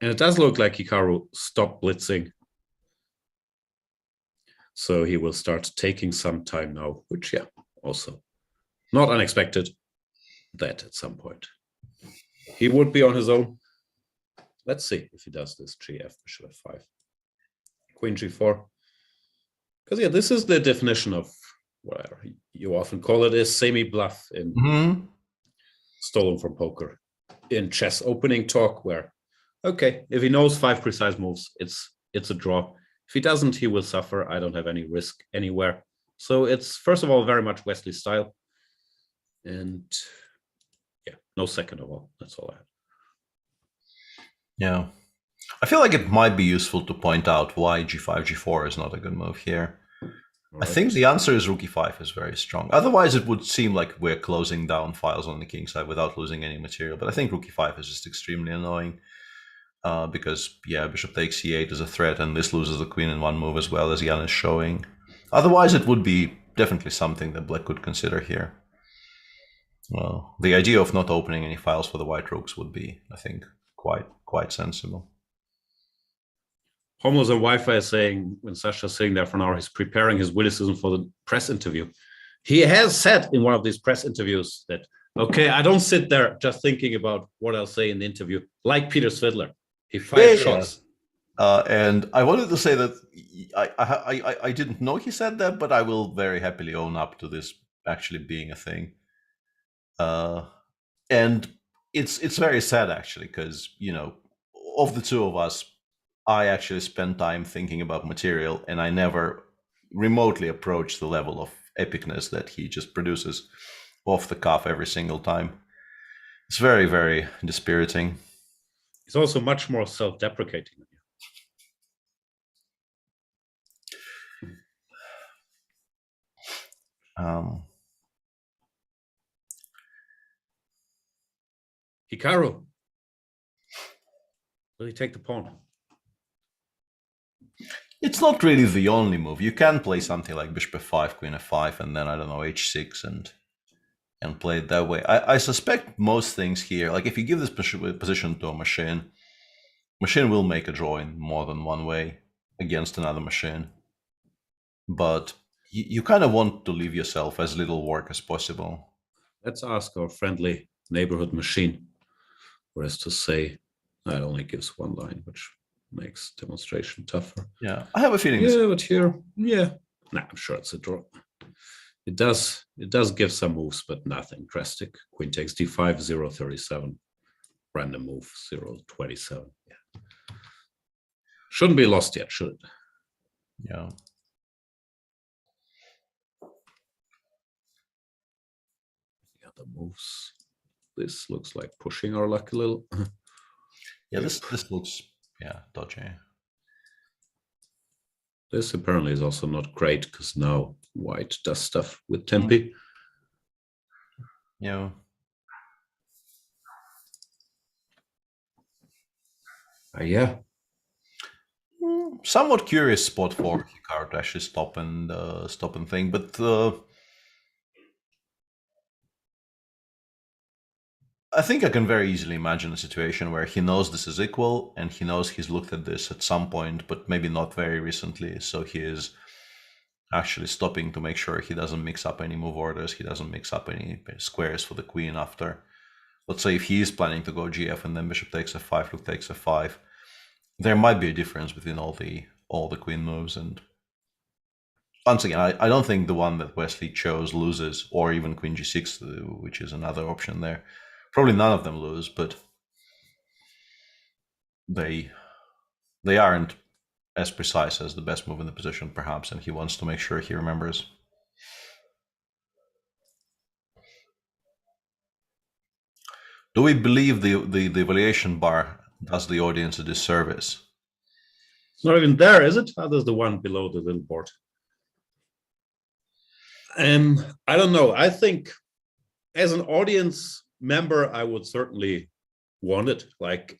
And it does look like Hikaru stopped blitzing. So he will start taking some time now, which, yeah, also not unexpected that at some point he would be on his own. Let's see if he does this GF bishop f5. queen g4. Because yeah, this is the definition of whatever you often call it a semi-bluff in stolen from poker. In chess opening talk, where okay, if he knows 5 precise moves, it's a draw. If he doesn't, he will suffer. I don't have any risk anywhere. So it's first of all very much Wesley style, and yeah, no second of all. That's all I have. Yeah, I feel like it might be useful to point out why g5, g4 is not a good move here. I think the answer is rook e5 is very strong. Otherwise, it would seem like we're closing down files on the king side without losing any material. But I think rook e5 is just extremely annoying because, yeah, bishop takes e8 is a threat, and this loses the queen in one move as well, as Jan is showing. Otherwise, it would be definitely something that black could consider here. Well, the idea of not opening any files for the white rooks would be, I think, quite sensible. Homos on Wi-Fi is saying, when Sasha's sitting there for an hour, he's preparing his witticism for the press interview. He has said in one of these press interviews that, okay, I don't sit there just thinking about what I'll say in the interview, like Peter Svidler. He fires shots. And I wanted to say that I didn't know he said that, but I will very happily own up to this actually being a thing. And it's very sad, actually, because, you know, of the two of us, I actually spend time thinking about material, and I never remotely approach the level of epicness that he just produces off the cuff every single time. It's very, very dispiriting. He's also much more self-deprecating than you. Hikaru. Will he take the pawn? It's not really the only move. You can play something like bishop f5, queen f5, and then, I don't know, h6 and play it that way. I suspect most things here, like if you give this position to a machine will make a draw in more than one way against another machine. But you kind of want to leave yourself as little work as possible. Let's ask our friendly neighborhood machine, whereas to say that only gives one line, which makes demonstration tougher. Yeah, I have a feeling. Yeah, but here, yeah, I'm sure it's a draw. It does give some moves, but nothing drastic. Queen takes d5, 0.37. Random move, 0.27. Yeah. Shouldn't be lost yet, should it? Yeah. The other moves. This looks like pushing our luck a little. Yeah, this looks, yeah, dodgy. This apparently is also not great because now white does stuff with tempi. Yeah. Yeah. Somewhat curious spot for Hikaru to actually stop and think, but I think I can very easily imagine a situation where he knows this is equal and he knows he's looked at this at some point, but maybe not very recently. So he is actually stopping to make sure he doesn't mix up any move orders. He doesn't mix up any squares for the queen after. Let's say if he is planning to go gf and then bishop takes f5, rook takes f5, there might be a difference between all the queen moves. And once again, I don't think the one that Wesley chose loses, or even queen g6, which is another option there. Probably none of them lose, but they aren't as precise as the best move in the position, perhaps, and he wants to make sure he remembers. Do we believe the evaluation bar does the audience a disservice? It's not even there, is it? How does the one below the little board? I don't know. I think as an audience member, I would certainly want it, like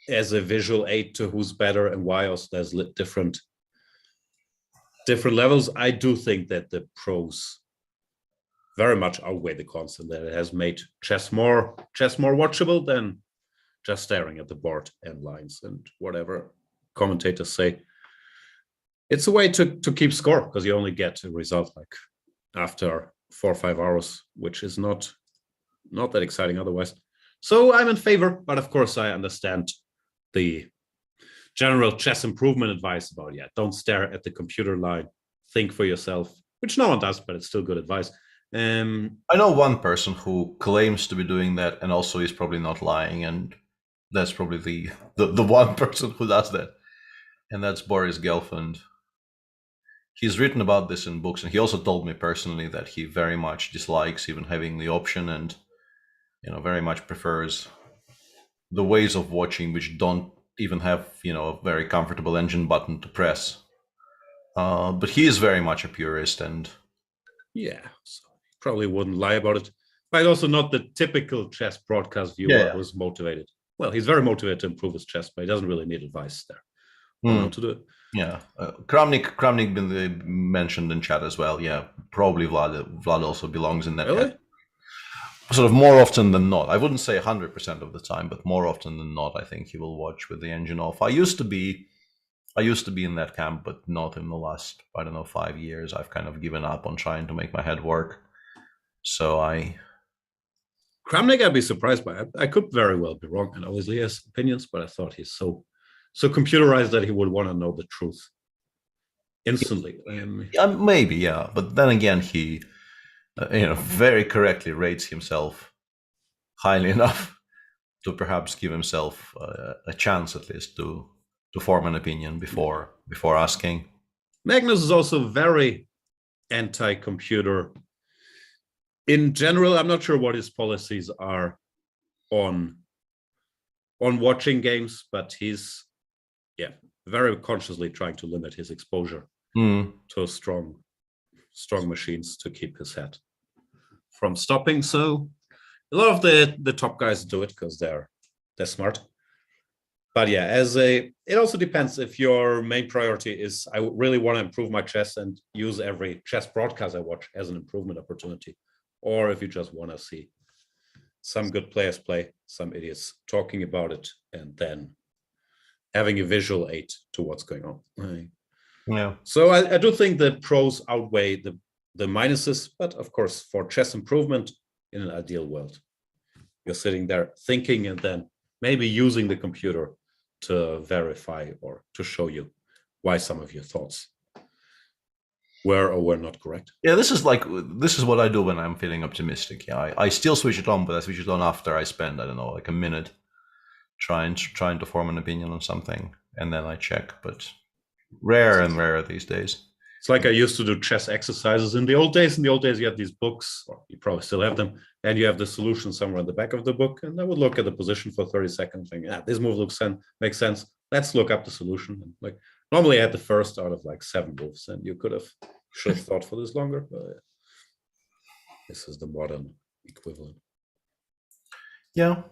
as a visual aid to who's better and why. Also, there's different levels. I do think that the pros very much outweigh the cons, and that it has made chess more watchable than just staring at the board and lines and whatever commentators say. It's a way to keep score, because you only get a result like after 4 or 5 hours, which is not that exciting otherwise. So I'm in favor, but of course I understand the general chess improvement advice about, don't stare at the computer line, think for yourself, which no one does, but it's still good advice. I know one person who claims to be doing that and also is probably not lying, and that's probably the one person who does that, and that's Boris Gelfand. He's written about this in books, and he also told me personally that he very much dislikes even having the option, and very much prefers the ways of watching which don't even have a very comfortable engine button to press. But he is very much a purist, and so probably wouldn't lie about it. But also not the typical chess broadcast viewer who's motivated. Well, he's very motivated to improve his chess, but he doesn't really need advice there on how to do it. Yeah, Kramnik been mentioned in chat as well. Yeah, probably Vlad also belongs in that. Really? Sort of more often than not. I wouldn't say 100% of the time, but more often than not, I think he will watch with the engine off. I used to be in that camp, but not in the last, 5 years. I've kind of given up on trying to make my head work. So Kramnik, I'd be surprised by. I could very well be wrong, and obviously he has opinions, but I thought he's so computerized that he would want to know the truth instantly. Maybe, yeah. But then again, he, very correctly rates himself highly enough to perhaps give himself a chance at least to form an opinion before asking. Magnus is also very anti-computer. In general, I'm not sure what his policies are on watching games, but he's very consciously trying to limit his exposure to strong machines to keep his head from stopping. So a lot of the top guys do it because they're smart. But it also depends if your main priority is I really want to improve my chess and use every chess broadcast I watch as an improvement opportunity, or if you just want to see some good players play, some idiots talking about it, and then having a visual aid to what's going on. Yeah. So I do think the pros outweigh the minuses, but of course, for chess improvement in an ideal world, you're sitting there thinking and then maybe using the computer to verify or to show you why some of your thoughts were or were not correct. Yeah, this is what I do when I'm feeling optimistic. Yeah, I still switch it on, but I switch it on after I spend, like a minute trying to form an opinion on something, and then I check. But rare and rarer these days. It's like I used to do chess exercises in the old days. In the old days, you had these books, or you probably still have them, and you have the solution somewhere in the back of the book. And I would look at the position for 30 seconds, thinking, this move makes sense. Let's look up the solution. And like normally, I had the first out of like 7 moves, and you should have thought for this longer. But this is the modern equivalent. Yeah.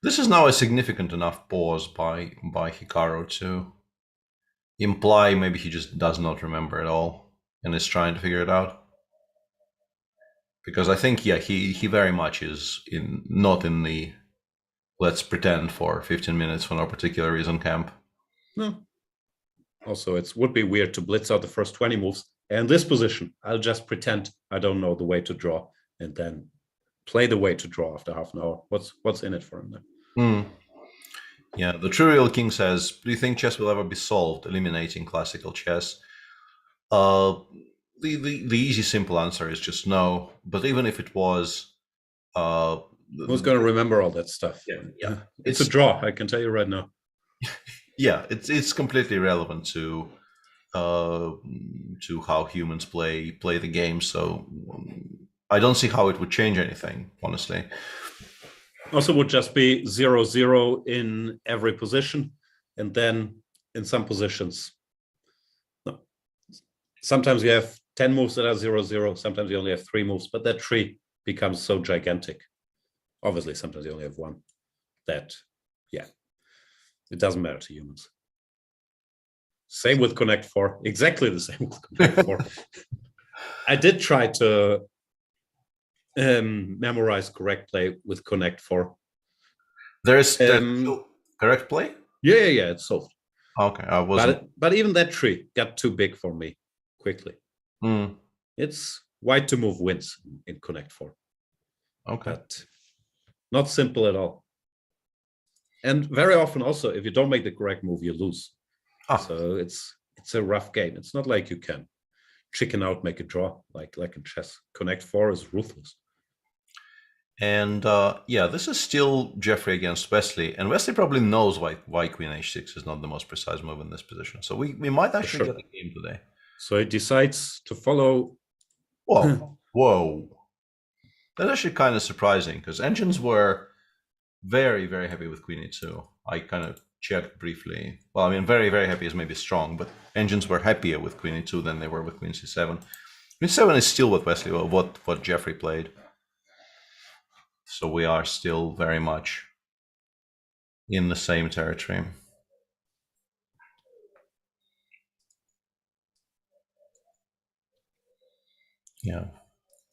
This is now a significant enough pause by Hikaru to imply maybe he just does not remember at all and is trying to figure it out. Because I think, he very much is not in the let's pretend for 15 minutes for no particular reason camp. No. Also, it would be weird to blitz out the first 20 moves. And this position, I'll just pretend I don't know the way to draw and then play the way to draw after half an hour. What's in it for him then? Yeah, the Trivial King says, do you think chess will ever be solved eliminating classical chess? The easy, simple answer is just no. But even if it was... who's going to remember all that stuff? Yeah. It's a draw, I can tell you right now. Yeah, it's completely irrelevant to how humans play the game. So I don't see how it would change anything, honestly. Also would just be 0-0 in every position, and then in some positions, no. Sometimes you have 10 moves that are 0-0, sometimes you only have 3 moves, but that tree becomes so gigantic. Obviously, sometimes you only have 1. That, it doesn't matter to humans. Same with Connect 4, exactly the same with Connect 4. I did try to memorize correct play with Connect 4. There's correct play? Yeah, it's solved. Okay, I wasn't. But even that tree got too big for me quickly. It's white to move wins in Connect 4. Okay. But not simple at all. And very often also, if you don't make the correct move, you lose. Ah. So it's a rough game. It's not like you can chicken out, make a draw like in chess. Connect 4 is ruthless. And yeah, this is still Jeffrey against Wesley, and Wesley probably knows why Queen H6 is not the most precise move in this position. So we might actually get a game today. So he decides to follow. Whoa, whoa! That's actually kind of surprising because engines were very, very happy with Queen E2. I kind of checked briefly. Well, I mean, very, very happy is maybe strong, but engines were happier with Queen E2 than they were with Queen C7. Queen C7 is still what Wesley, what Jeffrey played. So we are still very much in the same territory. Yeah.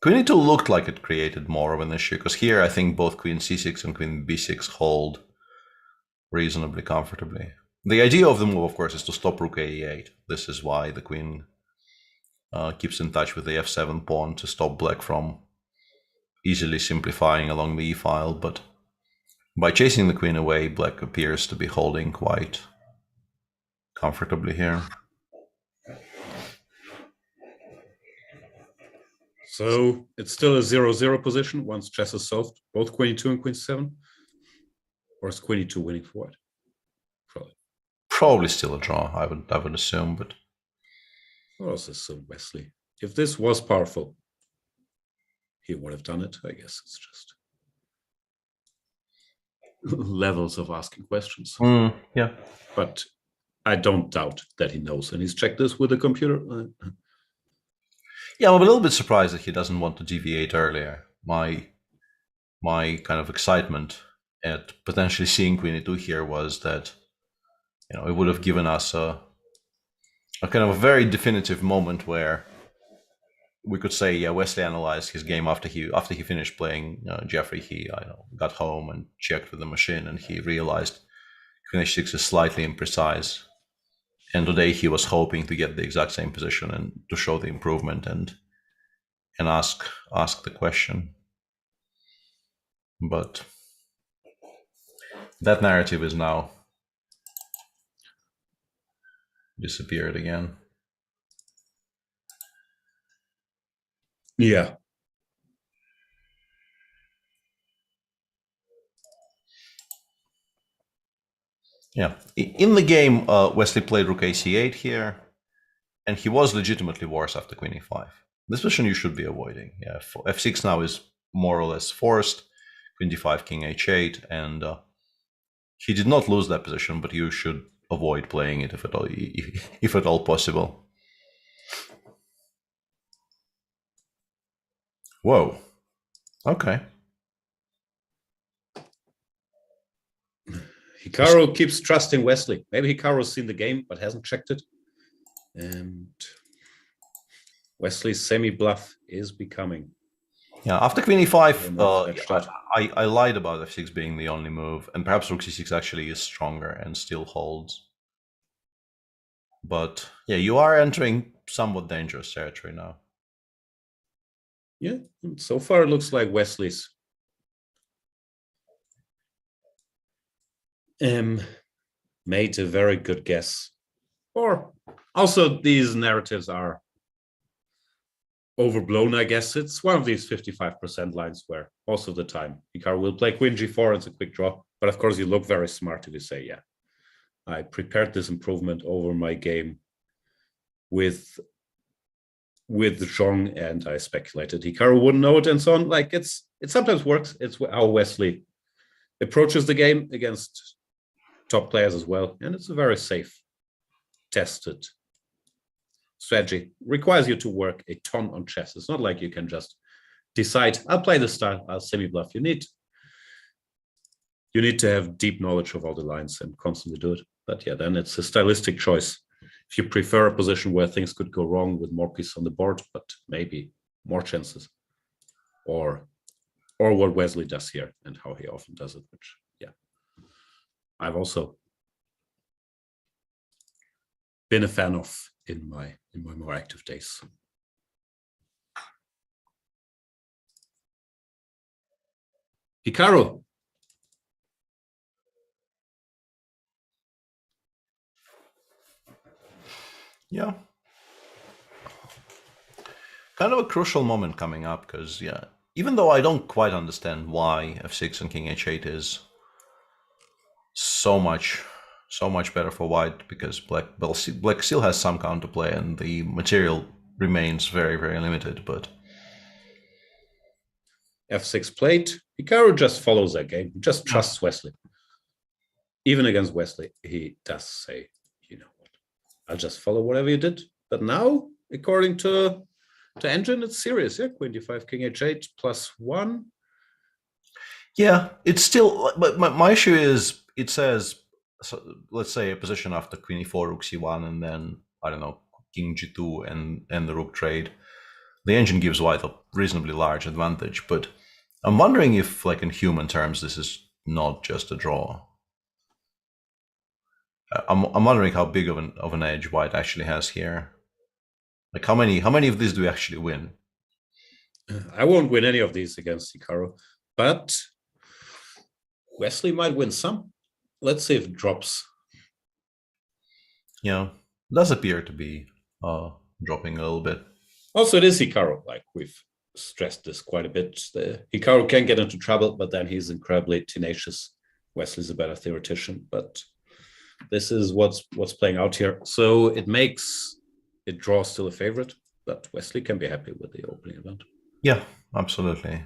Queen E2 looked like it created more of an issue, because here I think both Queen C6 and Queen B6 hold reasonably comfortably. The idea of the move, of course, is to stop Rook A8. This is why the Queen keeps in touch with the F7 pawn to stop Black from easily simplifying along the E file, but by chasing the Queen away, Black appears to be holding quite comfortably here. So it's still a 0-0 position once chess is solved, both Queen E2 and Queen C7? Or is Queen E2 winning forward? Probably still a draw, I would assume, but What else is so Wesley? If this was powerful, he would have done it. I guess it's just levels of asking questions. Yeah. But I don't doubt that he knows, and he's checked this with the computer. Yeah, I'm a little bit surprised that he doesn't want to deviate earlier. My kind of excitement at potentially seeing Queen E2 here was that, you know, it would have given us a kind of a very definitive moment where we could say, yeah, Wesley analyzed his game after he finished playing Jeffrey. He got home and checked with the machine, and he realized Queen H6 is slightly imprecise. And today he was hoping to get the exact same position and to show the improvement and ask the question. But that narrative is now disappeared again. Yeah. Yeah. In the game, Wesley played Rook AC8 here, and he was legitimately worse after Queen E5. This position you should be avoiding. Yeah, F6 now is more or less forced. Queen D5, King H8, and he did not lose that position, but you should avoid playing it if at all possible. Whoa. Okay. Hikaru keeps trusting Wesley. Maybe Hikaru's seen the game but hasn't checked it. And Wesley's semi-bluff is becoming. Yeah, after Queen E5, I lied about F6 being the only move, and perhaps Rook C6 actually is stronger and still holds. But yeah, you are entering somewhat dangerous territory now. Yeah, so far it looks like Wesley's made a very good guess. Or also these narratives are overblown, I guess. It's one of these 55% lines where most of the time Hikaru will play Queen G4 as a quick draw. But of course you look very smart if you say, yeah, I prepared this improvement over my game with Zhong, and I speculated Hikaru wouldn't know it and so on. Like it sometimes works. It's how Wesley approaches the game against top players as well. And it's a very safe, tested strategy. Requires you to work a ton on chess. It's not like you can just decide, I'll play this style, I'll semi-bluff. You need to have deep knowledge of all the lines and constantly do it. But yeah, then it's a stylistic choice. If you prefer a position where things could go wrong with more pieces on the board, but maybe more chances, or what Wesley does here and how he often does it, which, yeah, I've also been a fan of in my more active days. Hikaru. Yeah. Kind of a crucial moment coming up, because, yeah, even though I don't quite understand why f6 and king h8 is so much better for white, because black still has some counterplay and the material remains very, very limited, but... f6 played. Hikaru just follows that game. He just trusts Wesley. Even against Wesley, he does say, you know what, I'll just follow whatever you did. But now, according to Engine, it's serious. Yeah, queen d5, king h8, +1. Yeah, it's still... But my issue is, it says, so, let's say a position after queen e4, rook c1, and then, I don't know, king g2 and the rook trade. The engine gives white a reasonably large advantage, but I'm wondering if, like, in human terms, this is not just a draw. I'm wondering how big of an edge white actually has here. Like, how many of these do we actually win? I won't win any of these against Hikaru, but Wesley might win some. Let's see if it drops. Yeah, does appear to be dropping a little bit. Also, it is Hikaru. Like, we've stressed this quite a bit. Hikaru can get into trouble, but then he's incredibly tenacious. Wesley's a better theoretician, but this is what's playing out here. So it makes it draw still a favorite, but Wesley can be happy with the opening event. Yeah, absolutely.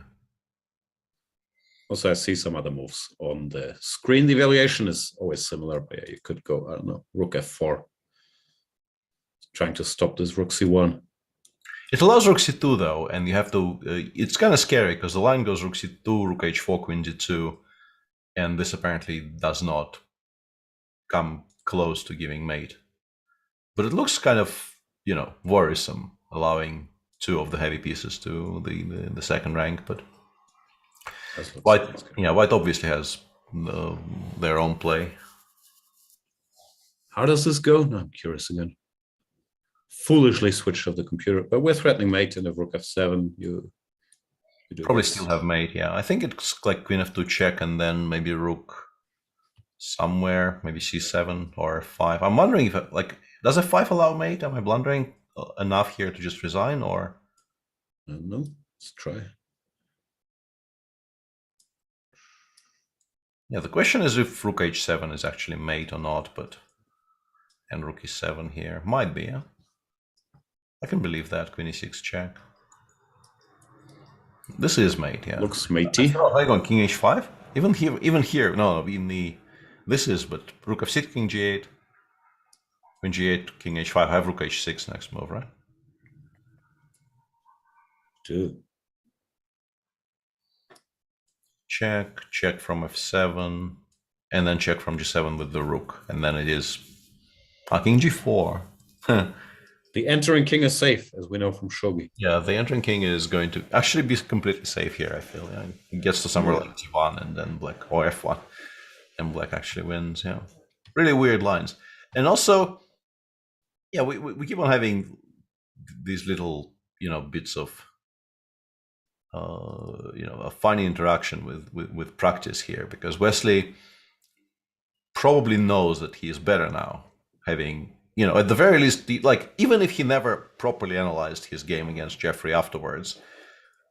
Also, I see some other moves on the screen. The evaluation is always similar, but yeah, you could go, I don't know, rook f4, trying to stop this rook c1. It allows rook c2 though, and you have to. It's kind of scary because the line goes rook c2, rook h4, queen d2, and this apparently does not come close to giving mate. But it looks kind of, you know, worrisome, allowing two of the heavy pieces to the second rank. But white, yeah, white obviously has their own play. How does this go? No, I'm curious again. Foolishly switched off the computer, but we're threatening mate and if rook f7, you do probably this. Still have mate. Yeah, I think it's like queen f2 check and then maybe rook somewhere, maybe c7 or f5. I'm wondering if, like, does f5 allow mate? Am I blundering enough here to just resign, or? I don't know. Let's try. Yeah, the question is if rook h7 is actually mate or not, but and rook e7 here might be. Yeah, I can believe that. Queen e6 check. This is mate. Yeah, looks matey. Hang on, king h5. Even here, no, in the. This is, but rook f6, king g8, queen g8, king h5. I have rook h6 next move, right? Do. Check from f7, and then check from g7 with the rook, and then it is king g4. The entering king is safe, as we know from shogi. Yeah, the entering king is going to actually be completely safe here, I feel. Yeah. He gets to somewhere like t1 and then black, or f1. And black actually wins. Yeah, really weird lines. And also, yeah, we keep on having these little, you know, bits of, you know, a funny interaction with practice here, because Wesley probably knows that he is better now, having, you know, at the very least, like, even if he never properly analyzed his game against Jeffrey afterwards,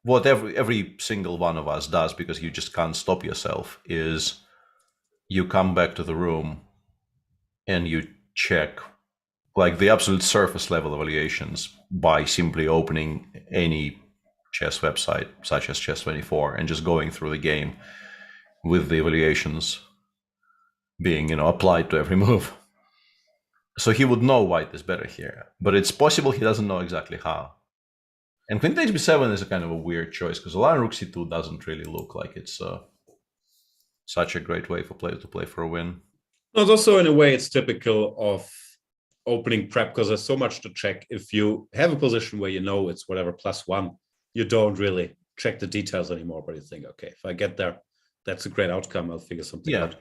what every single one of us does, because you just can't stop yourself, is you come back to the room and you check, like, the absolute surface level evaluations by simply opening any chess website such as Chess24 and just going through the game with the evaluations being, you know, applied to every move. So he would know white is better here, but it's possible he doesn't know exactly how. And queen takes b7 is a kind of a weird choice, because the line rook c2 doesn't really look like it's such a great way for player to play for a win. No, it's also, in a way, it's typical of opening prep, because there's so much to check. If you have a position where you know it's whatever +1, you don't really check the details anymore, but you think, okay, if I get there, that's a great outcome. I'll figure something out.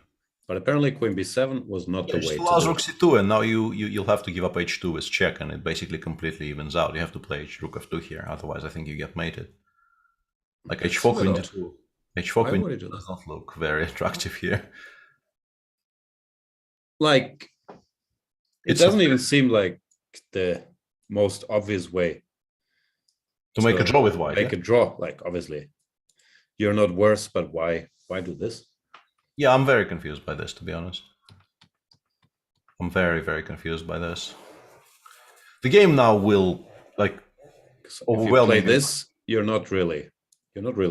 But apparently queen b7 was not the way to do rook c2, and now you'll have to give up h2 with check, and it basically completely evens out. You have to play rook f2 here, otherwise I think you get mated. Like h4 queen d2. h4 queen d2 does not look very attractive here. Like, it doesn't even seem like the most obvious way to make a draw with white. Make a draw, like obviously. You're not worse, but why do this? Yeah, I'm very confused by this, to be honest. I'm very, very confused by this. The game now will like overwhelm If you play this, you're not really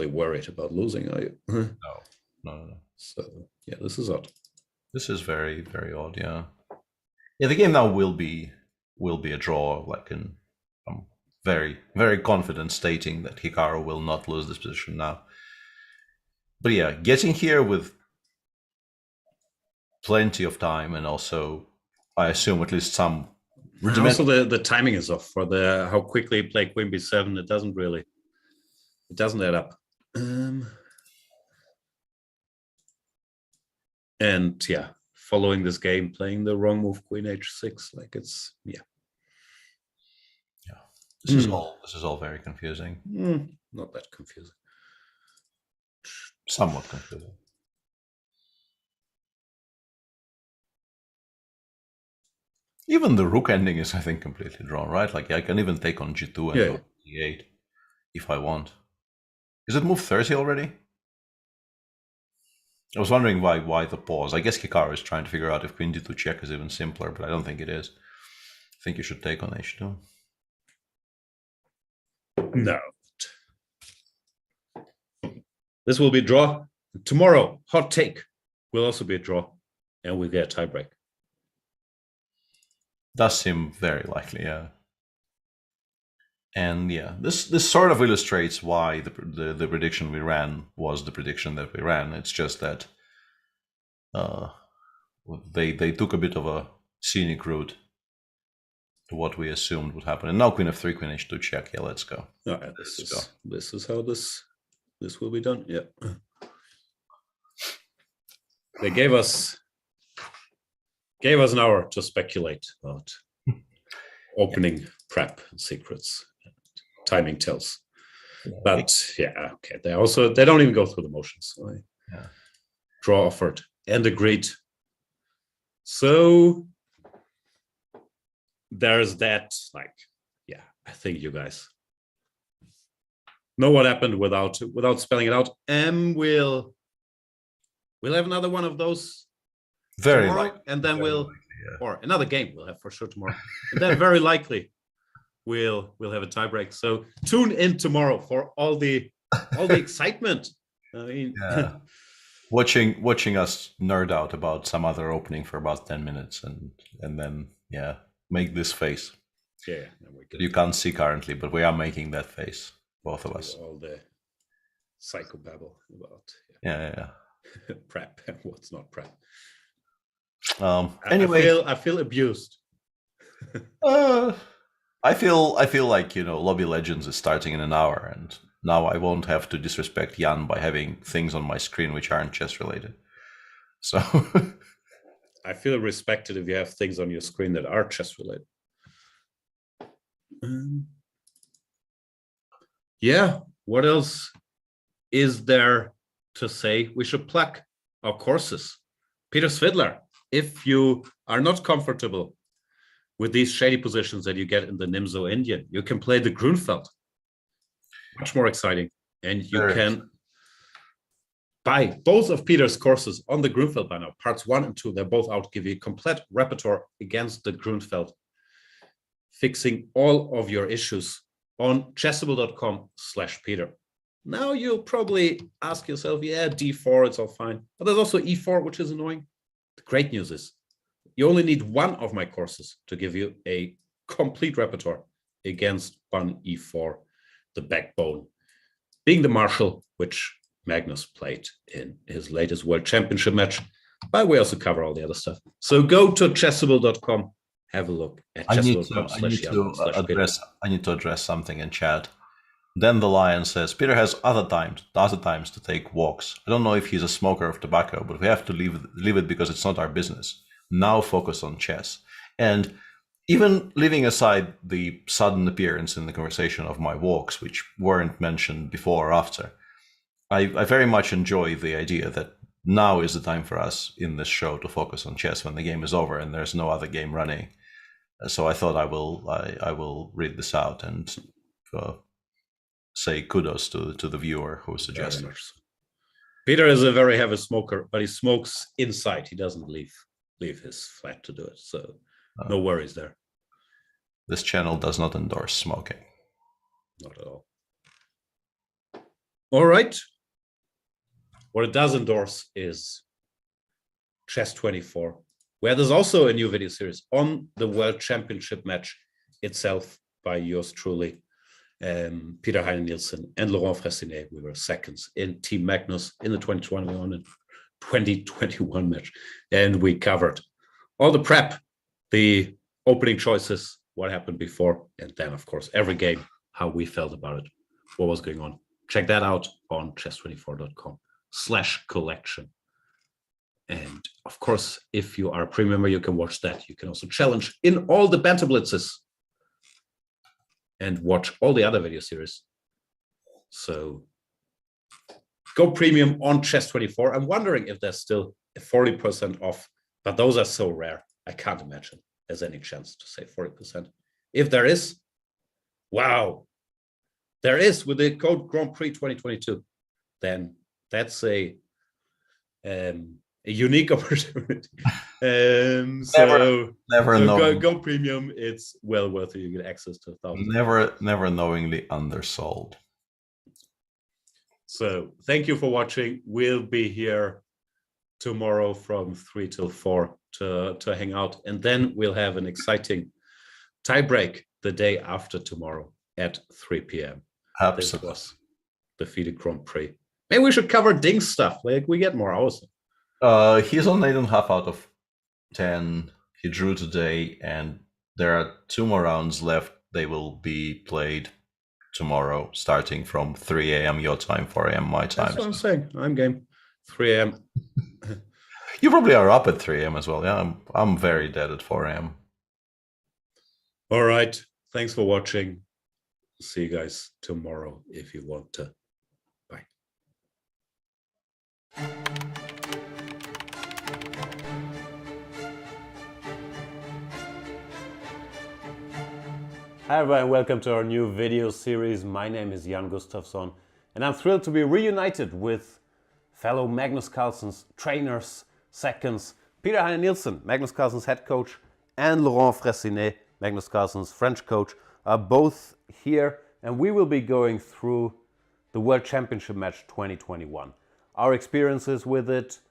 worried about losing, are you? No. So yeah, this is odd. This is very, very odd. Yeah. The game now will be a draw. Like I'm very, very confident stating that Hikaru will not lose this position now. But yeah, getting here with plenty of time, and also I assume at least some. And also the timing is off for the how quickly you play Queen B7. It doesn't add up. And yeah, following this game, playing the wrong move, Queen H6, like it's This is all very confusing. Not that confusing. Somewhat confusing. Even the rook ending is, I think, completely drawn, right? Like I can even take on G2 and go to E8 if I want. Is it move 30 already? I was wondering why the pause. I guess Hikaru is trying to figure out if Queen D2 check is even simpler, but I don't think it is. I think you should take on H2. No. This will be a draw. Tomorrow, hot take will also be a draw, and we'll get a tiebreak. Does seem very likely, yeah. And yeah, this sort of illustrates why the prediction we ran was the prediction that we ran. It's just that they took a bit of a scenic route to what we assumed would happen. And now Queen F3, Queen H2 check. Yeah, let's go. This is how this will be done. Yeah. They gave us an hour to speculate about opening prep and secrets. Timing tells, but yeah, okay. They don't even go through the motions. So draw offered and agreed. So there's that. Like, yeah, I think you guys know what happened without spelling it out. We'll have another one of those very tomorrow, likely, and then or another game we'll have for sure tomorrow, and then very likely. We'll have a tiebreak. So tune in tomorrow for all the excitement. I mean, watching us nerd out about some other opening for about 10 minutes, and then make this face. Yeah, you can't see currently, but we are making that face, both of us. All the psychobabble about prep and what's not prep. Anyway, I feel abused. I feel like, Lobby Legends is starting in an hour, and now I won't have to disrespect Jan by having things on my screen which aren't chess related. So I feel respected if you have things on your screen that are chess related. What else is there to say? We should plug our courses. Peter Svidler, if you are not comfortable with these shady positions that you get in the Nimzo Indian, you can play the Grunfeld. Much more exciting. And you can buy both of Peter's courses on the Grunfeld by now. Parts 1 and 2, they're both out, give you a complete repertoire against the Grunfeld, fixing all of your issues on chessable.com/Peter. Now you'll probably ask yourself, D4, it's all fine. But there's also E4, which is annoying. The great news is, you only need one of my courses to give you a complete repertoire against pawn E4, the backbone, being the Marshal, which Magnus played in his latest World Championship match. But we also cover all the other stuff. So go to chessable.com, have a look at chessable.com. I need to address something in chat. Then the Lion says, Peter has other times to take walks. I don't know if he's a smoker of tobacco, but we have to leave it because it's not our business. Now focus on chess. And even leaving aside the sudden appearance in the conversation of my walks, which weren't mentioned before or after, I very much enjoy the idea that now is the time for us in this show to focus on chess when the game is over and there's no other game running. So I thought I will read this out and say kudos to the viewer who suggested. Peter is a very heavy smoker, but he smokes inside. He doesn't leave his flat to do it. So no worries there. This channel does not endorse smoking. Not at all. All right. What it does endorse is Chess 24, where there's also a new video series on the World Championship match itself by yours truly, Peter Heine Nielsen and Laurent Fressinet. We were seconds in Team Magnus in the 2021 and 2021 match. And we covered all the prep, the opening choices, what happened before, and then, of course, every game, how we felt about it, what was going on. Check that out on chess24.com/collection. And of course, if you are a premium member, you can watch that. You can also challenge in all the banter blitzes and watch all the other video series. So go premium on Chess24. I'm wondering if there's still a 40% off, but those are so rare. I can't imagine there's any chance to save 40%. If there is, wow, there is with the code Grand Prix 2022, then that's a unique opportunity. Go premium. It's well worth it. You get access to 1,000. Never knowingly undersold. So thank you for watching. We'll be here tomorrow from 3 till 4 to hang out, and then we'll have an exciting tie break the day after tomorrow at 3 p.m. Absolutely. This was the FIDE Grand Prix. Maybe we should cover Ding stuff. Like we get more hours. He's on 8.5 out of 10. He drew today, and there are 2 more rounds left. They will be played tomorrow, starting from 3 a.m. your time, 4 a.m. my time. That's what I'm saying. I'm game. 3 a.m. You probably are up at 3 a.m. as well. Yeah, I'm very dead at 4 a.m. All right. Thanks for watching. See you guys tomorrow if you want to. Bye. Hi everyone, welcome to our new video series. My name is Gustafsson, and I'm thrilled to be reunited with fellow Magnus Carlsen's trainers, seconds, Peter Heine Nielsen, Magnus Carlsen's head coach, and Laurent Fressinet, Magnus Carlsen's French coach, are both here, and we will be going through the World Championship match 2021. Our experiences with it,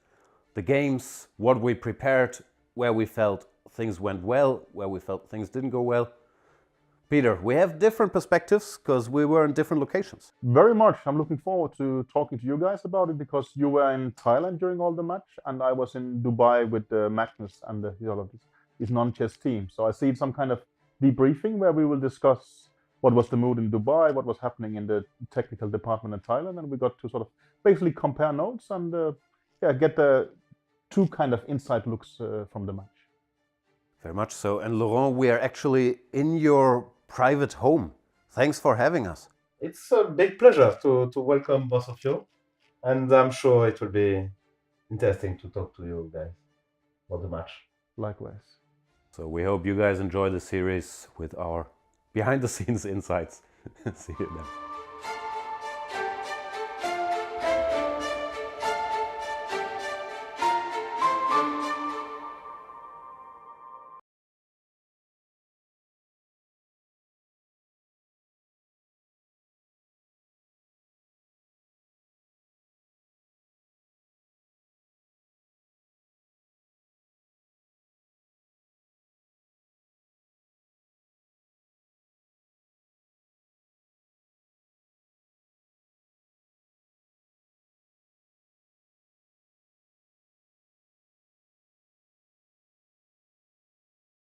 the games, what we prepared, where we felt things went well, where we felt things didn't go well. Peter, we have different perspectives because we were in different locations. Very much. I'm looking forward to talking to you guys about it because you were in Thailand during all the match and I was in Dubai with Magnus and his non-chess team. So I see some kind of debriefing where we will discuss what was the mood in Dubai, what was happening in the technical department in Thailand, and we got to sort of basically compare notes and get the 2 kind of inside looks from the match. Very much so. And Laurent, we are actually in your private home. Thanks for having us. It's a big pleasure to welcome both of you, and I'm sure it will be interesting to talk to you guys about the match. Likewise. So we hope you guys enjoy the series with our behind-the-scenes insights. See you then.